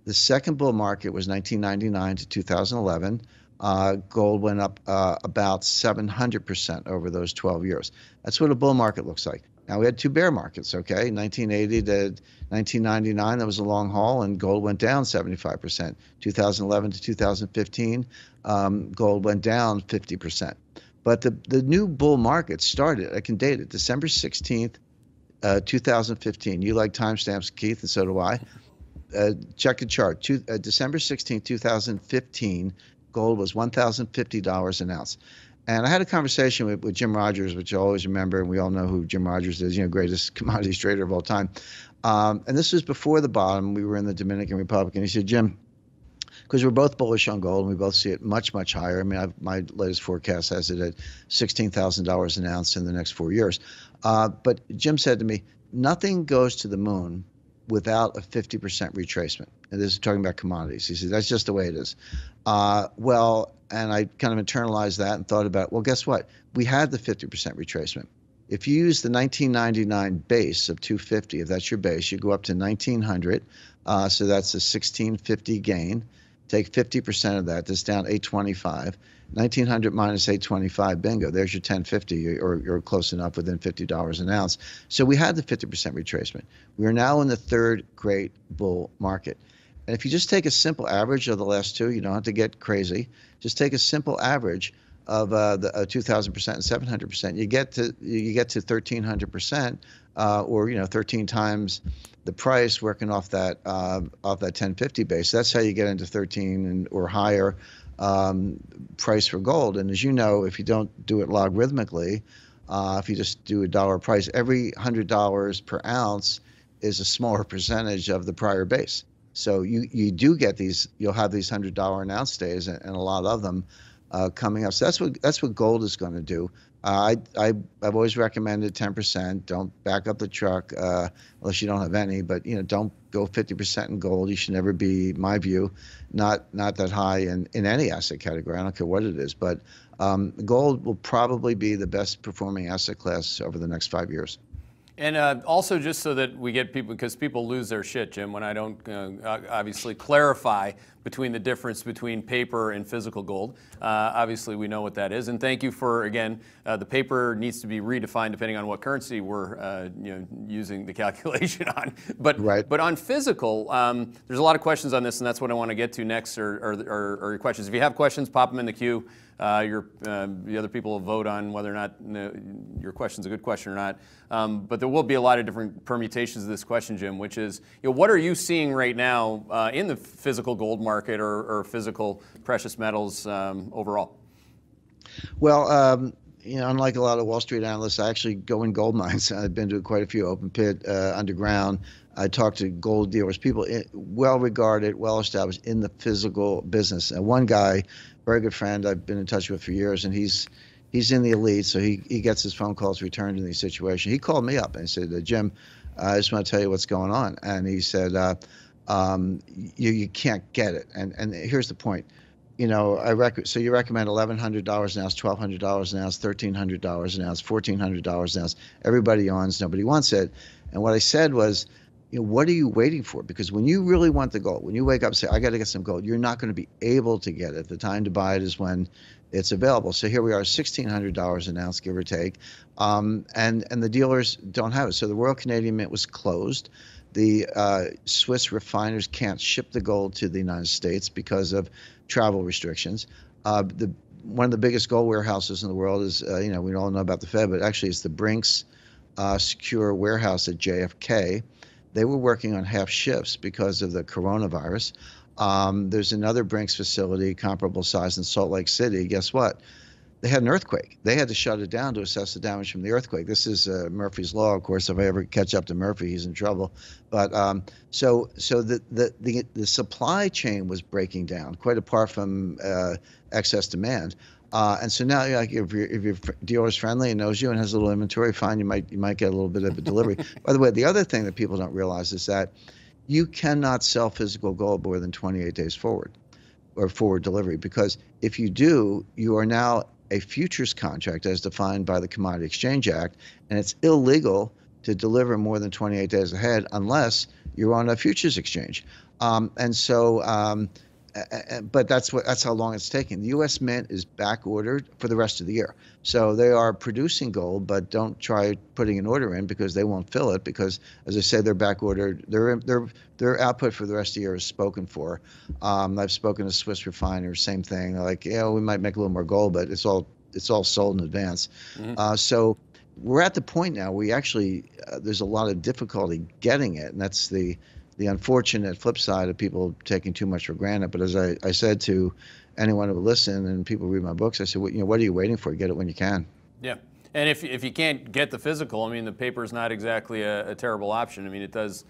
The second bull market was 1999 to 2011. Gold went up about 700% over those 12 years. That's what a bull market looks like. Now, we had two bear markets, okay? 1980 to 1999, that was a long haul, and gold went down 75%. 2011 to 2015, gold went down 50%. But the new bull market started, I can date it, December 16th, 2015. You like timestamps, Keith, and so do I. Check the chart. December 16th, 2015, gold was $1,050 an ounce. And I had a conversation with Jim Rogers, which I always remember, and we all know who Jim Rogers is, greatest commodities trader of all time. And this was before the bottom. We were in the Dominican Republic, and he said, Jim, because we're both bullish on gold, and we both see it much, much higher. I mean, my latest forecast has it at $16,000 an ounce in the next 4 years. But Jim said to me, nothing goes to the moon without a 50% retracement. And this is talking about commodities. He said, that's just the way it is. And I kind of internalized that and thought about, well, guess what? We had the 50% retracement. If you use the 1999 base of 250, if that's your base, you go up to 1900. So that's a 1650 gain. Take 50% of that. That's down 825. 1900 minus 825, bingo. There's your 1050, or you're close enough, within $50 an ounce. So we had the 50% retracement. We are now in the third great bull market. And if you just take a simple average of the last two, you don't have to get crazy. Just take a simple average. the 2,000% and 700%. You get to 1,300%, or 13 times the price, working off that 1050 base. That's how you get into 13 or higher price for gold. And as you know, if you don't do it logarithmically, if you just do a dollar price, every $100 per ounce is a smaller percentage of the prior base. So you do get these. You'll have these $100 an ounce days, and a lot of them coming up. So that's what gold is going to do. I've always recommended 10%. Don't back up the truck unless you don't have any. But don't go 50% in gold. You should never be, my view, not that high in any asset category. I don't care what it is. But gold will probably be the best performing asset class over the next 5 years. And also, just so that we get people, because people lose their shit, Jim, when I don't obviously clarify between the difference between paper and physical gold. Obviously, we know what that is. And thank you for, again, the paper needs to be redefined depending on what currency we're using the calculation on. But, right. But on physical, there's a lot of questions on this, and that's what I want to get to next, or your questions. If you have questions, pop them in the queue. The other people will vote on whether or not your question's a good question or not. But there will be a lot of different permutations of this question, Jim, which is, what are you seeing right now in the physical gold market or physical precious metals overall? Well, unlike a lot of Wall Street analysts, I actually go in gold mines. I've been to quite a few open pit, underground. I talk to gold dealers, people well regarded, well established in the physical business. And one guy, very good friend I've been in touch with for years, and he's in the elite, so he gets his phone calls returned in these situations. He called me up and he said, Jim, I just want to tell you what's going on. And he said, you can't get it. And here's the point. So you recommend $1,100 an ounce, $1,200 an ounce, $1,300 an ounce, $1,400 an ounce. Everybody yawns, nobody wants it. And what I said was, what are you waiting for? Because when you really want the gold, when you wake up and say, I got to get some gold, you're not going to be able to get it. The time to buy it is when it's available. So here we are, $1,600 an ounce, give or take. And the dealers don't have it. So the Royal Canadian Mint was closed. The Swiss refiners can't ship the gold to the United States because of travel restrictions. One of the biggest gold warehouses in the world is, we all know about the Fed, but actually it's the Brinks Secure Warehouse at JFK. They were working on half shifts because of the coronavirus. There's another Brinks facility, comparable size in Salt Lake City. Guess what? They had an earthquake. They had to shut it down to assess the damage from the earthquake. This is Murphy's Law, of course. If I ever catch up to Murphy, he's in trouble. But so the supply chain was breaking down, quite apart from excess demand. And so now, if your dealer's friendly and knows you and has a little inventory, fine, you might get a little bit of a delivery. By the way, the other thing that people don't realize is that you cannot sell physical gold more than 28 days forward, or forward delivery, because if you do, you are now a futures contract as defined by the Commodity Exchange Act, and it's illegal to deliver more than 28 days ahead unless you're on a futures exchange. But that's how long it's taking. The U.S. Mint is back ordered for the rest of the year. So they are producing gold, but don't try putting an order in because they won't fill it because, as I said, they're back ordered. Their output for the rest of the year is spoken for. I've spoken to Swiss refiners, same thing. Like, we might make a little more gold, but it's all sold in advance. Mm-hmm. So we're at the point now where we actually there's a lot of difficulty getting it, and that's the unfortunate flip side of people taking too much for granted. But as I said to anyone who will listen and people read my books, I said, what are you waiting for? Get it when you can. Yeah. And if you can't get the physical, I mean, the paper is not exactly a terrible option. I mean, it does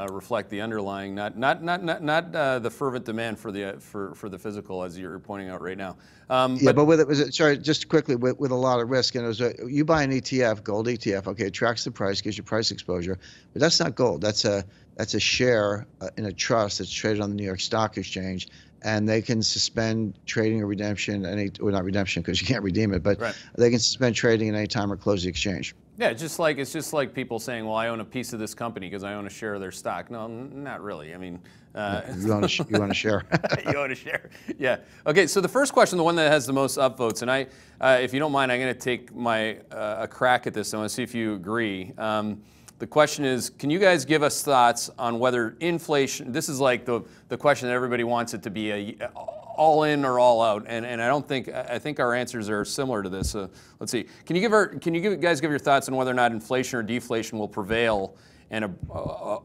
reflect the underlying, not the fervent demand for the physical, as you're pointing out right now. But sorry, just quickly, with a lot of risk, and you buy an ETF, gold ETF, okay, it tracks the price, gives you price exposure, but that's not gold. That's a share in a trust that's traded on the New York Stock Exchange, and they can suspend trading or redemption, or not redemption because you can't redeem it, but right. They can suspend trading at any time or close the exchange. Yeah, it's just like people saying, well, I own a piece of this company because I own a share of their stock. No, not really. I mean, you own a share. You own a share. Yeah. Okay. So the first question, the one that has the most upvotes, and if you don't mind, I'm going to take a crack at this. I want to see if you agree. The question is, can you guys give us thoughts on whether inflation? This is like the question that everybody wants it to be all in or all out, and I think our answers are similar to this. Let's see. Can you guys give your thoughts on whether or not inflation or deflation will prevail and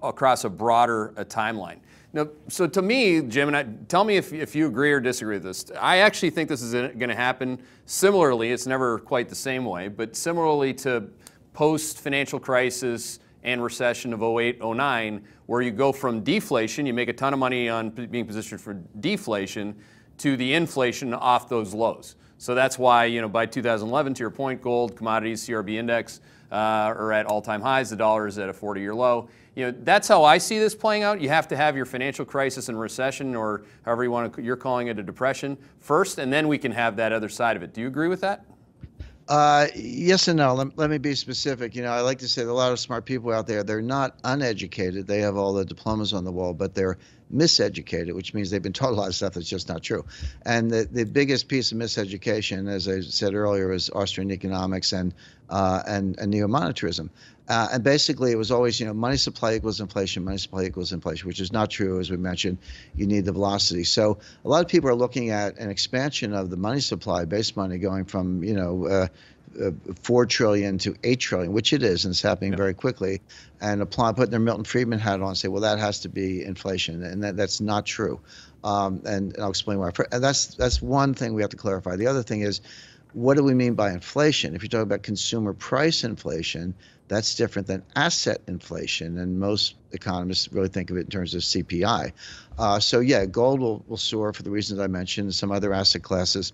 across a broader timeline? Now, so to me, Jim, and tell me if you agree or disagree with this. I actually think this is going to happen similarly. It's never quite the same way, but similarly to post-financial crisis and recession of 08, 09, where you go from deflation, you make a ton of money on being positioned for deflation, to the inflation off those lows. So that's why, by 2011, to your point, gold, commodities, CRB index are at all-time highs. The dollar is at a 40-year low. That's how I see this playing out. You have to have your financial crisis and recession, or however you're calling it, a depression first, and then we can have that other side of it. Do you agree with that? Yes and no. Let me be specific. I like to say that a lot of smart people out there, they're not uneducated. They have all the diplomas on the wall, but they're miseducated, which means they've been taught a lot of stuff that's just not true. And the biggest piece of miseducation, as I said earlier, is Austrian economics and neo-monetarism. And basically, it was always, money supply equals inflation, which is not true. As we mentioned, you need the velocity. So a lot of people are looking at an expansion of the money supply, base money, going from, 4 trillion to 8 trillion, which it is, and it's happening very quickly, and putting their Milton Friedman hat on and say, well, that has to be inflation, and that's not true. And I'll explain why. And that's one thing we have to clarify. The other thing is, what do we mean by inflation? If you're talking about consumer price inflation, that's different than asset inflation, and most economists really think of it in terms of CPI. So yeah, gold will soar for the reasons I mentioned. Some other asset classes,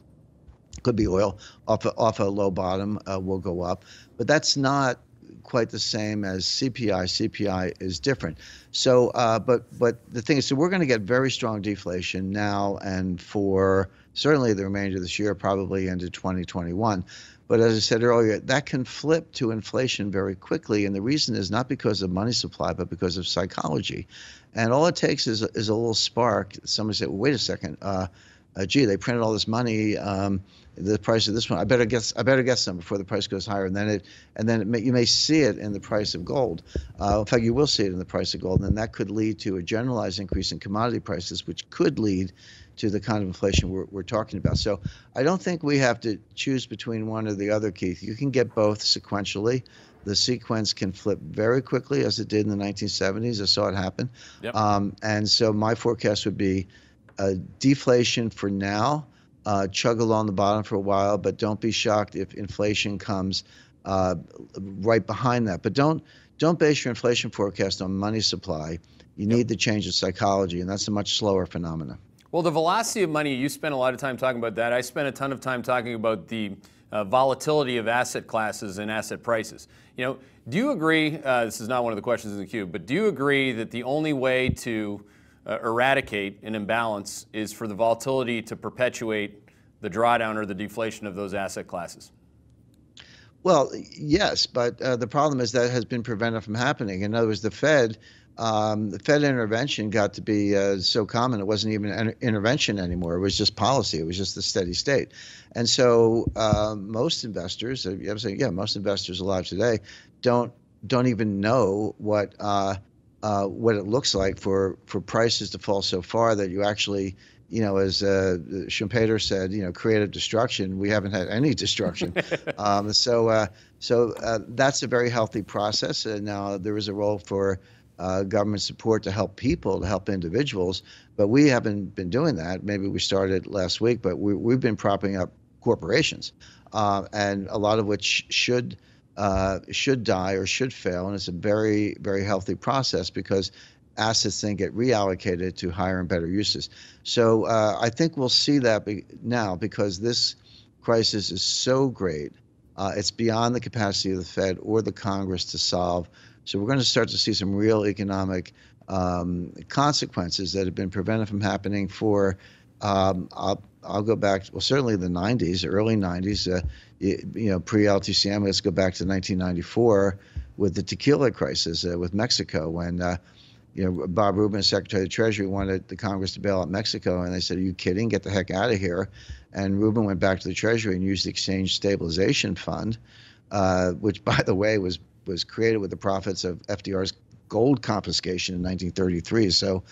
could be oil, off a low bottom, will go up, but that's not quite the same as CPI. CPI is different. So, but the thing is, so we're going to get very strong deflation now and for certainly the remainder of this year, probably into 2021. But as I said earlier, that can flip to inflation very quickly, and the reason is not because of money supply, but because of psychology. And all it takes is a little spark. Somebody said, well, wait a second, gee, they printed all this money. The price of this one, I better get some before the price goes higher, and then you may see it in the price of gold. In fact, you will see it in the price of gold, and then that could lead to a generalized increase in commodity prices, which could lead to the kind of inflation we're talking about. So I don't think we have to choose between one or the other, Keith. You can get both sequentially. The sequence can flip very quickly, as it did in the 1970s. I saw it happen. Yep. And so my forecast would be deflation for now. Chug along the bottom for a while, but don't be shocked if inflation comes right behind that. But don't base your inflation forecast on money supply. You need to change the psychology, and that's a much slower phenomenon. Well, the velocity of money, you spent a lot of time talking about that. I spent a ton of time talking about the volatility of asset classes and asset prices. Do you agree, this is not one of the questions in the queue, but do you agree that the only way to eradicate an imbalance is for the volatility to perpetuate the drawdown or the deflation of those asset classes? Well, yes, but the problem is that has been prevented from happening. In other words, the Fed intervention got to be so common, it wasn't even an intervention anymore. It was just policy. It was just the steady state. And so most investors, most investors alive today don't even know what it looks like for prices to fall so far that you actually, as Schumpeter said, creative destruction. We haven't had any destruction. So that's a very healthy process. And now there is a role for government support to help people, to help individuals, but we haven't been doing that. Maybe we started last week, but we've been propping up corporations, and a lot of which should die or should fail, and it's a very, very healthy process because assets then get reallocated to higher and better uses. So I think we'll see that now because this crisis is so great. It's beyond the capacity of the Fed or the Congress to solve. So we're going to start to see some real economic consequences that have been prevented from happening for, I'll go back, well, certainly the 90s, early 90s, pre-LTCM, let's go back to 1994 with the tequila crisis with Mexico when, Bob Rubin, Secretary of the Treasury, wanted the Congress to bail out Mexico, and they said, are you kidding? Get the heck out of here. And Rubin went back to the Treasury and used the Exchange Stabilization Fund, which, by the way, was created with the profits of FDR's gold confiscation in 1933. So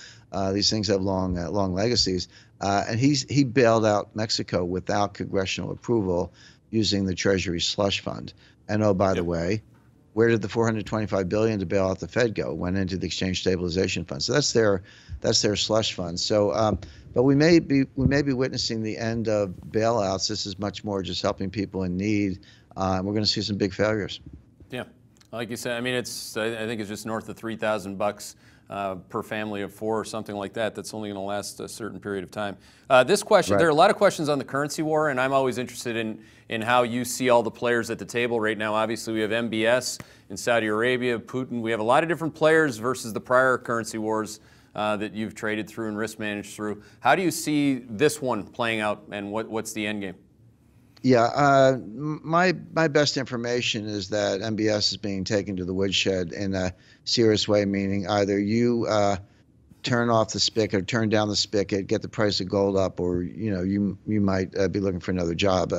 these things have long legacies. And he bailed out Mexico without congressional approval using the Treasury slush fund. And oh, by the Yep. way, where did the 425 billion to bail out the Fed go? It went into the Exchange Stabilization Fund. So that's their slush fund. So, but we may be witnessing the end of bailouts. This is much more just helping people in need. We're going to see some big failures. Yeah, like you said, I mean, I think it's just north of $3,000 per family of four or something like that. That's only going to last a certain period of time. This question, Right. there are a lot of questions on the currency war, and I'm always interested in how you see all the players at the table right now. Obviously, we have MBS in Saudi Arabia, Putin. We have a lot of different players versus the prior currency wars that you've traded through and risk managed through. How do you see this one playing out, and what's the end game? Yeah, my best information is that MBS is being taken to the woodshed in a serious way, meaning either you turn off the spigot, or turn down the spigot, get the price of gold up, or you might be looking for another job.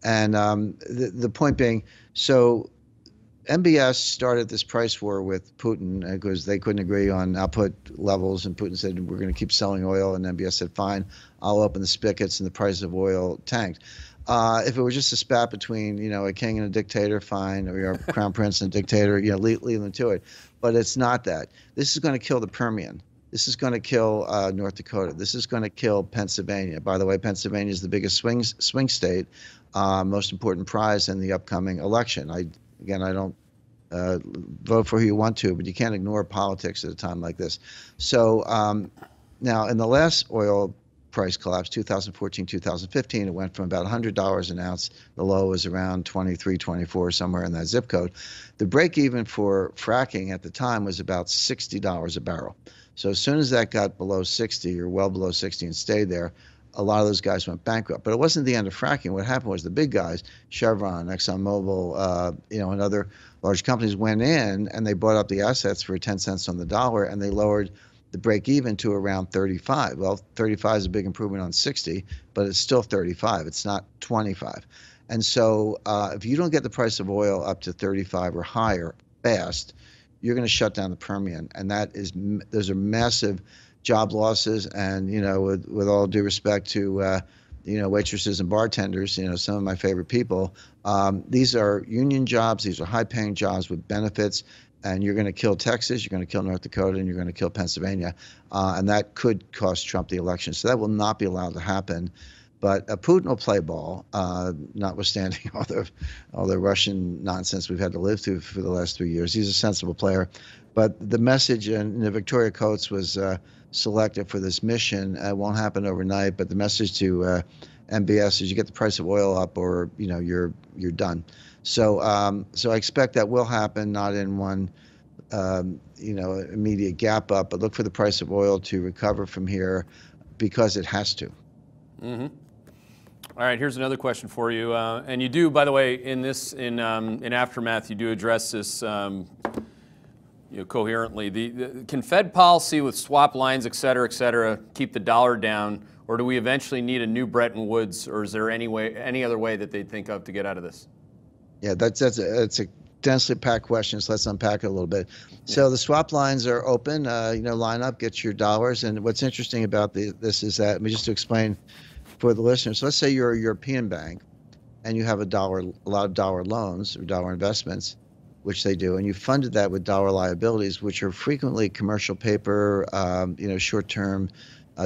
And the point being, so MBS started this price war with Putin because they couldn't agree on output levels, and Putin said, we're going to keep selling oil, and MBS said, fine, I'll open the spigots, and the price of oil tanked. If it were just a spat between, a king and a dictator, fine, or a crown prince and a dictator, leave them to it. But it's not that. This is going to kill the Permian. This is going to kill North Dakota. This is going to kill Pennsylvania. By the way, Pennsylvania is the biggest swing state, most important prize in the upcoming election. I don't vote for who you want to, but you can't ignore politics at a time like this. So now, in the last oil price collapse, 2014, 2015, it went from about $100 an ounce. The low was around 23, 24, somewhere in that zip code. The break even for fracking at the time was about $60 a barrel. So as soon as that got below 60, or well below 60, and stayed there, a lot of those guys went bankrupt. But it wasn't the end of fracking. What happened was the big guys, Chevron, ExxonMobil, and other large companies, went in and they bought up the assets for 10 cents on the dollar, and they lowered the break even to around 35. Well, 35 is a big improvement on 60, but it's still 35. It's not 25. And so if you don't get the price of oil up to 35 or higher fast, you're going to shut down the Permian. And those are massive job losses. And, with all due respect to, waitresses and bartenders, some of my favorite people, these are union jobs. These are high paying jobs with benefits. And you're going to kill Texas, you're going to kill North Dakota, and you're going to kill Pennsylvania. And that could cost Trump the election. So that will not be allowed to happen. But Putin will play ball, notwithstanding all the Russian nonsense we've had to live through for the last 3 years. He's a sensible player. But the message, and Victoria Coates was selected for this mission. It won't happen overnight, but the message to MBS is you get the price of oil up, or you're done. So I expect that will happen, not in one immediate gap up, but look for the price of oil to recover from here, because it has to. Mm-hmm. All right, here's another question for you, and you do, by the way, in Aftermath, you do address this coherently. Can Fed policy with swap lines, et cetera, keep the dollar down, or do we eventually need a new Bretton Woods, or is there any other way that they'd think of to get out of this? Yeah, that's a densely packed question, so let's unpack it a little bit. So the swap lines are open. Line up, get your dollars. And what's interesting about this is that, just to explain for the listeners, so let's say you're a European bank and you have a lot of dollar loans or dollar investments, which they do, and you funded that with dollar liabilities, which are frequently commercial paper, short-term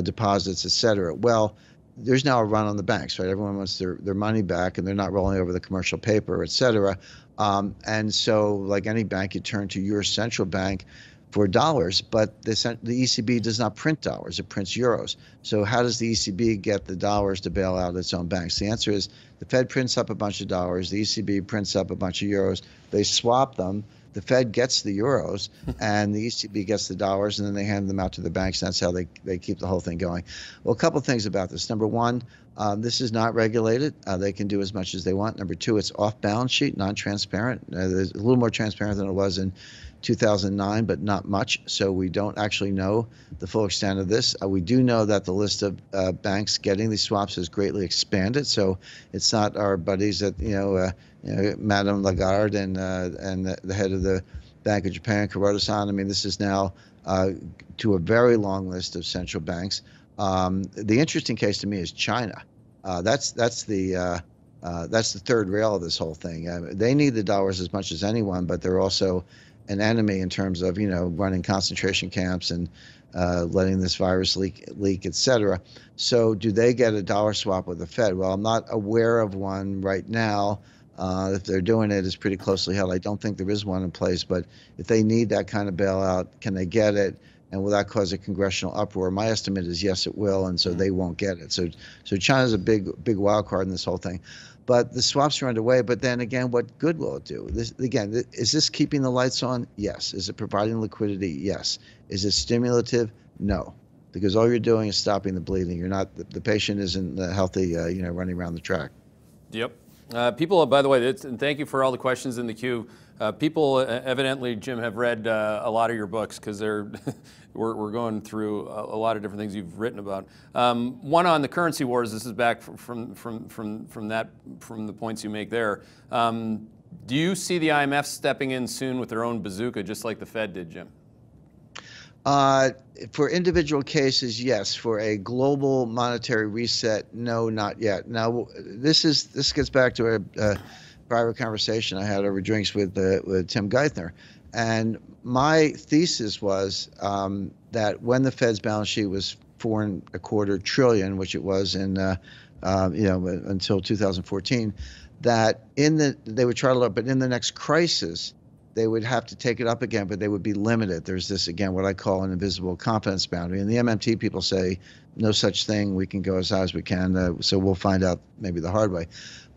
deposits, et cetera. Well, there's now a run on the banks, right? Everyone wants their money back, and they're not rolling over the commercial paper, et cetera. And so, like any bank, you turn to your central bank for dollars, but the ECB does not print dollars, it prints euros. So how does the ECB get the dollars to bail out its own banks? The answer is the Fed prints up a bunch of dollars, the ECB prints up a bunch of euros, they swap them, the Fed gets the euros, and the ECB gets the dollars, and then they hand them out to the banks. That's how they keep the whole thing going. Well, a couple of things about this. Number one, this is not regulated. They can do as much as they want. Number two, it's off balance sheet, non-transparent. It's a little more transparent than it was in 2009, but not much. So we don't actually know the full extent of this. We do know that the list of banks getting these swaps has greatly expanded. So it's not our buddies at Madame Lagarde and the head of the Bank of Japan, Kuroda-san. I mean, this is now to a very long list of central banks. The interesting case to me is China. That's the third rail of this whole thing. They need the dollars as much as anyone, but they're also an enemy in terms of running concentration camps and letting this virus leak, et cetera. So do they get a dollar swap with the Fed? Well, I'm not aware of one right now. If they're doing it, it's pretty closely held. I don't think there is one in place, but if they need that kind of bailout, can they get it? And will that cause a congressional uproar? My estimate is yes, it will, and so they won't get it. So China's a big wild card in this whole thing. But the swaps are underway. But then again, what good will it do? Is this keeping the lights on? Yes. Is it providing liquidity? Yes. Is it stimulative? No, because all you're doing is stopping the bleeding. You're not the patient isn't healthy, running around the track. Yep. People, by the way, and thank you for all the questions in the queue. People evidently, Jim, have read a lot of your books because we're going through a lot of different things you've written about. One on the currency wars. This is back from the points you make there. Do you see the IMF stepping in soon with their own bazooka, just like the Fed did, Jim? For individual cases, yes. For a global monetary reset, no, not yet. Now, this gets back to a private conversation I had over drinks with Tim Geithner, and my thesis was that when the Fed's balance sheet was $4.25 trillion, which it was in until 2014, that they would try to look, but in the next crisis, they would have to take it up again, but they would be limited. There's this, again, what I call an invisible confidence boundary. And the MMT people say, no such thing. We can go as high as we can. So we'll find out maybe the hard way.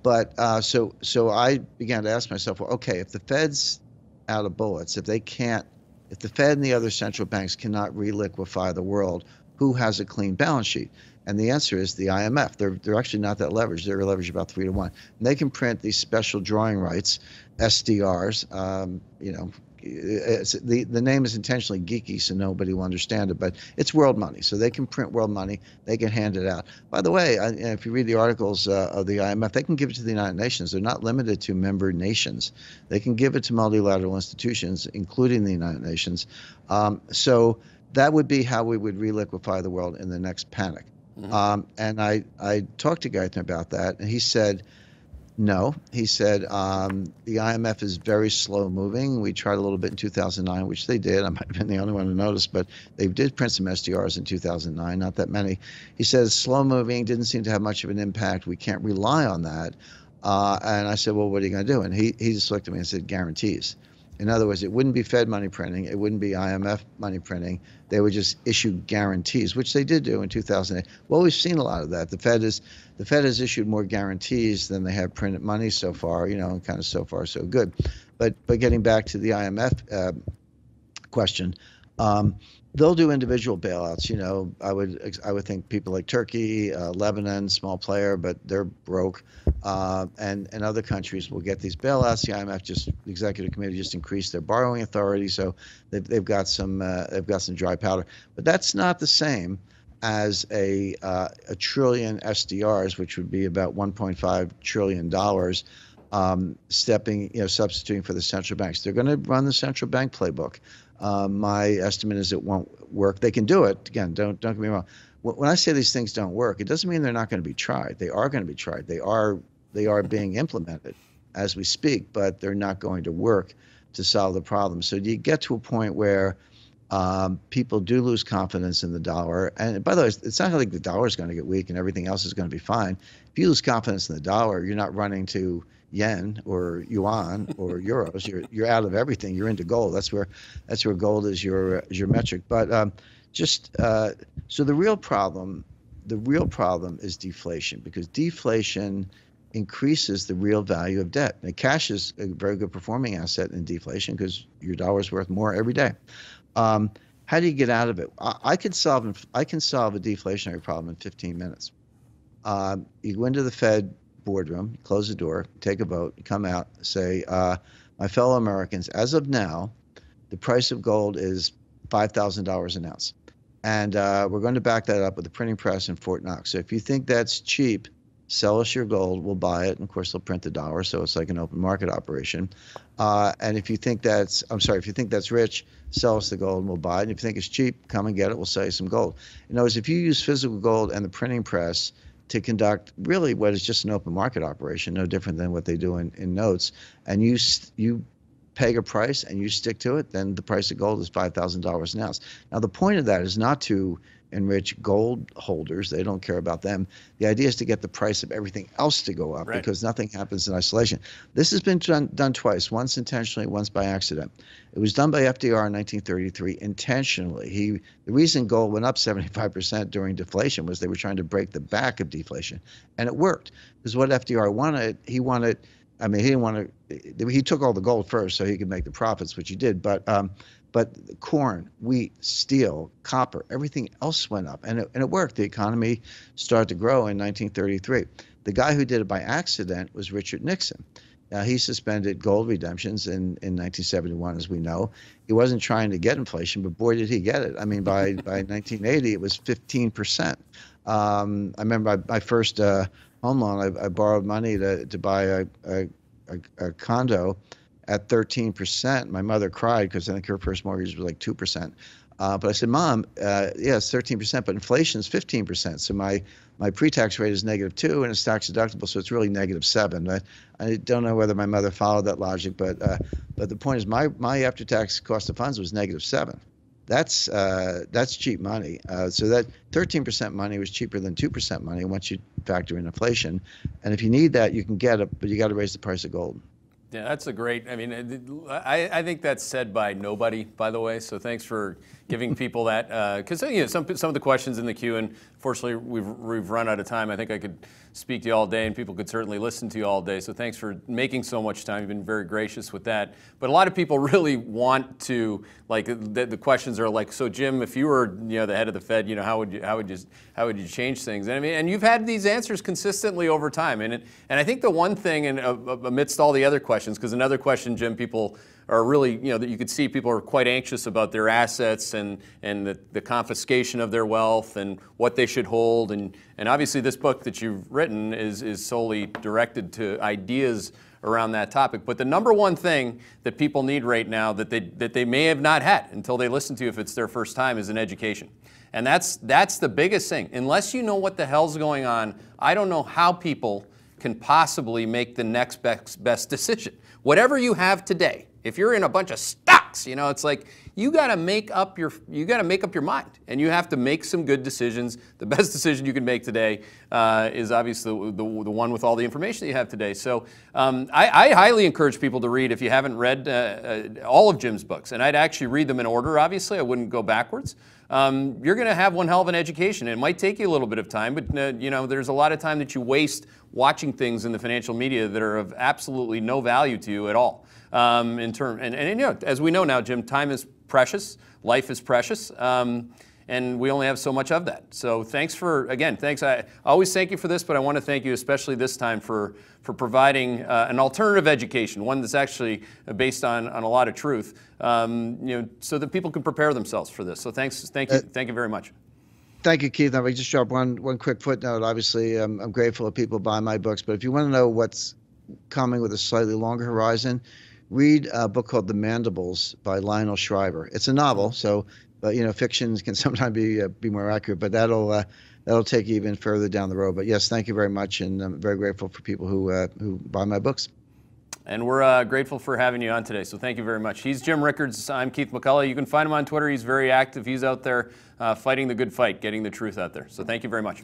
But so I began to ask myself, well, okay, if the Fed's out of bullets, if the Fed and the other central banks cannot reliquefy the world, who has a clean balance sheet? And the answer is the IMF. They're actually not that leveraged. They're leveraged about 3 to 1. And they can print these special drawing rights, SDRs. The name is intentionally geeky, so nobody will understand it. But it's world money, so they can print world money. They can hand it out. By the way, if you read the articles of the IMF, they can give it to the United Nations. They're not limited to member nations. They can give it to multilateral institutions, including the United Nations. So that would be how we would reliquefy the world in the next panic. Mm-hmm. And I talked to Geithner about that, and he said, no. He said, the IMF is very slow moving. We tried a little bit in 2009, which they did. I might have been the only one to notice, but they did print some SDRs in 2009, not that many. He says, slow moving, didn't seem to have much of an impact. We can't rely on that. And I said, well, what are you going to do? And he just looked at me and said, guarantees. In other words, it wouldn't be Fed money printing. It wouldn't be IMF money printing. They would just issue guarantees, which they did do in 2008. Well, we've seen a lot of that. The Fed has issued more guarantees than they have printed money so far, and kind of so far so good. But getting back to the IMF question, they'll do individual bailouts. I would think people like Turkey, Lebanon, small player, but they're broke, and other countries will get these bailouts. The IMF the executive committee just increased their borrowing authority, so they've got some dry powder. But that's not the same as a trillion SDRs, which would be about $1.5 trillion, substituting for the central banks. They're going to run the central bank playbook. My estimate is it won't work. They can do it. Again, don't get me wrong. When I say these things don't work, it doesn't mean they're not going to be tried. They are going to be tried. They are being implemented as we speak, but they're not going to work to solve the problem. So you get to a point where people do lose confidence in the dollar. And by the way, it's not like the dollar is going to get weak and everything else is going to be fine. If you lose confidence in the dollar, you're not running to yen or yuan or euros. You're out of everything. You're into gold. That's where gold is your metric. But so the real problem is deflation, because deflation increases the real value of debt. And cash is a very good performing asset in deflation because your dollar is worth more every day. How do you get out of it? I can solve a deflationary problem in 15 minutes. You go into the Fed boardroom, close the door, take a vote, come out, say, my fellow Americans, as of now, the price of gold is $5,000 an ounce. And we're going to back that up with the printing press in Fort Knox. So if you think that's cheap, sell us your gold, we'll buy it, and of course they'll print the dollar, so it's like an open market operation. And if you think that's, I'm sorry, if you think that's rich, sell us the gold and we'll buy it. And if you think it's cheap, come and get it, we'll sell you some gold. In other words, if you use physical gold and the printing press to conduct really what is just an open market operation, no different than what they do in notes, and you peg a price and you stick to it, then the price of gold is $5,000 an ounce. Now, the point of that is not to enrich gold holders. They don't care about them. The idea is to get the price of everything else to go up, right, because nothing happens in isolation. This has been done twice, once intentionally, once by accident. It was done by FDR in 1933 intentionally. The reason gold went up 75% during deflation was they were trying to break the back of deflation, and it worked. Because what FDR wanted, he didn't want to, he took all the gold first so he could make the profits, which he did, but corn, wheat, steel, copper, everything else went up, and it worked. The economy started to grow in 1933. The guy who did it by accident was Richard Nixon. Now, he suspended gold redemptions in 1971, as we know. He wasn't trying to get inflation, but boy, did he get it. I mean, by 1980, it was 15%. I remember my first home loan, I borrowed money to buy a condo at 13%. My mother cried because I think her first mortgage was like 2%. But I said, Mom, yeah, it's 13%, but inflation is 15%. So my pre-tax rate is -2, and it's tax deductible, so it's really -7. I don't know whether my mother followed that logic, but the point is my after-tax cost of funds was -7. That's cheap money. So that 13% money was cheaper than 2% money once you factor in inflation. And if you need that, you can get it, but you got to raise the price of gold. Yeah, that's a great, I mean, I think that's said by nobody, by the way, so thanks for giving people that, because some of the questions in the queue, and fortunately we've run out of time. I think I could speak to you all day, and people could certainly listen to you all day, so thanks for making so much time. You've been very gracious with that. But a lot of people really want to, like, the questions are like, so Jim, if you were the head of the Fed, how would you change things? And I mean, and you've had these answers consistently over time, and I think the one thing, and amidst all the other questions, because another question, Jim, people are really, that you could see people are quite anxious about their assets and the confiscation of their wealth and what they should hold. And obviously this book that you've written is solely directed to ideas around that topic. But the number one thing that people need right now that they may have not had until they listen to you if it's their first time is an education. And that's the biggest thing. Unless you know what the hell's going on, I don't know how people can possibly make the next best decision. Whatever you have today, if you're in a bunch of stocks, it's like you got to make up your mind, and you have to make some good decisions. The best decision you can make today is obviously the one with all the information that you have today. So I highly encourage people to read, if you haven't read all of Jim's books, and I'd actually read them in order. Obviously, I wouldn't go backwards. You're going to have one hell of an education. It might take you a little bit of time, but there's a lot of time that you waste watching things in the financial media that are of absolutely no value to you at all. As we know now, Jim, time is precious, life is precious, and we only have so much of that. So thanks. I always thank you for this, but I want to thank you especially this time for providing an alternative education, one that's actually based on a lot of truth, so that people can prepare themselves for this. So thank you very much. Thank you, Keith. Let me just drop one quick footnote. Obviously, I'm grateful that people buy my books, but if you want to know what's coming with a slightly longer horizon, read a book called The Mandibles by Lionel Shriver. It's a novel, so fiction can sometimes be more accurate, but that'll take you even further down the road. But yes, thank you very much, and I'm very grateful for people who buy my books. And we're grateful for having you on today, so thank you very much. He's Jim Rickards. I'm Keith McCullough. You can find him on Twitter. He's very active. He's out there fighting the good fight, getting the truth out there. So thank you very much.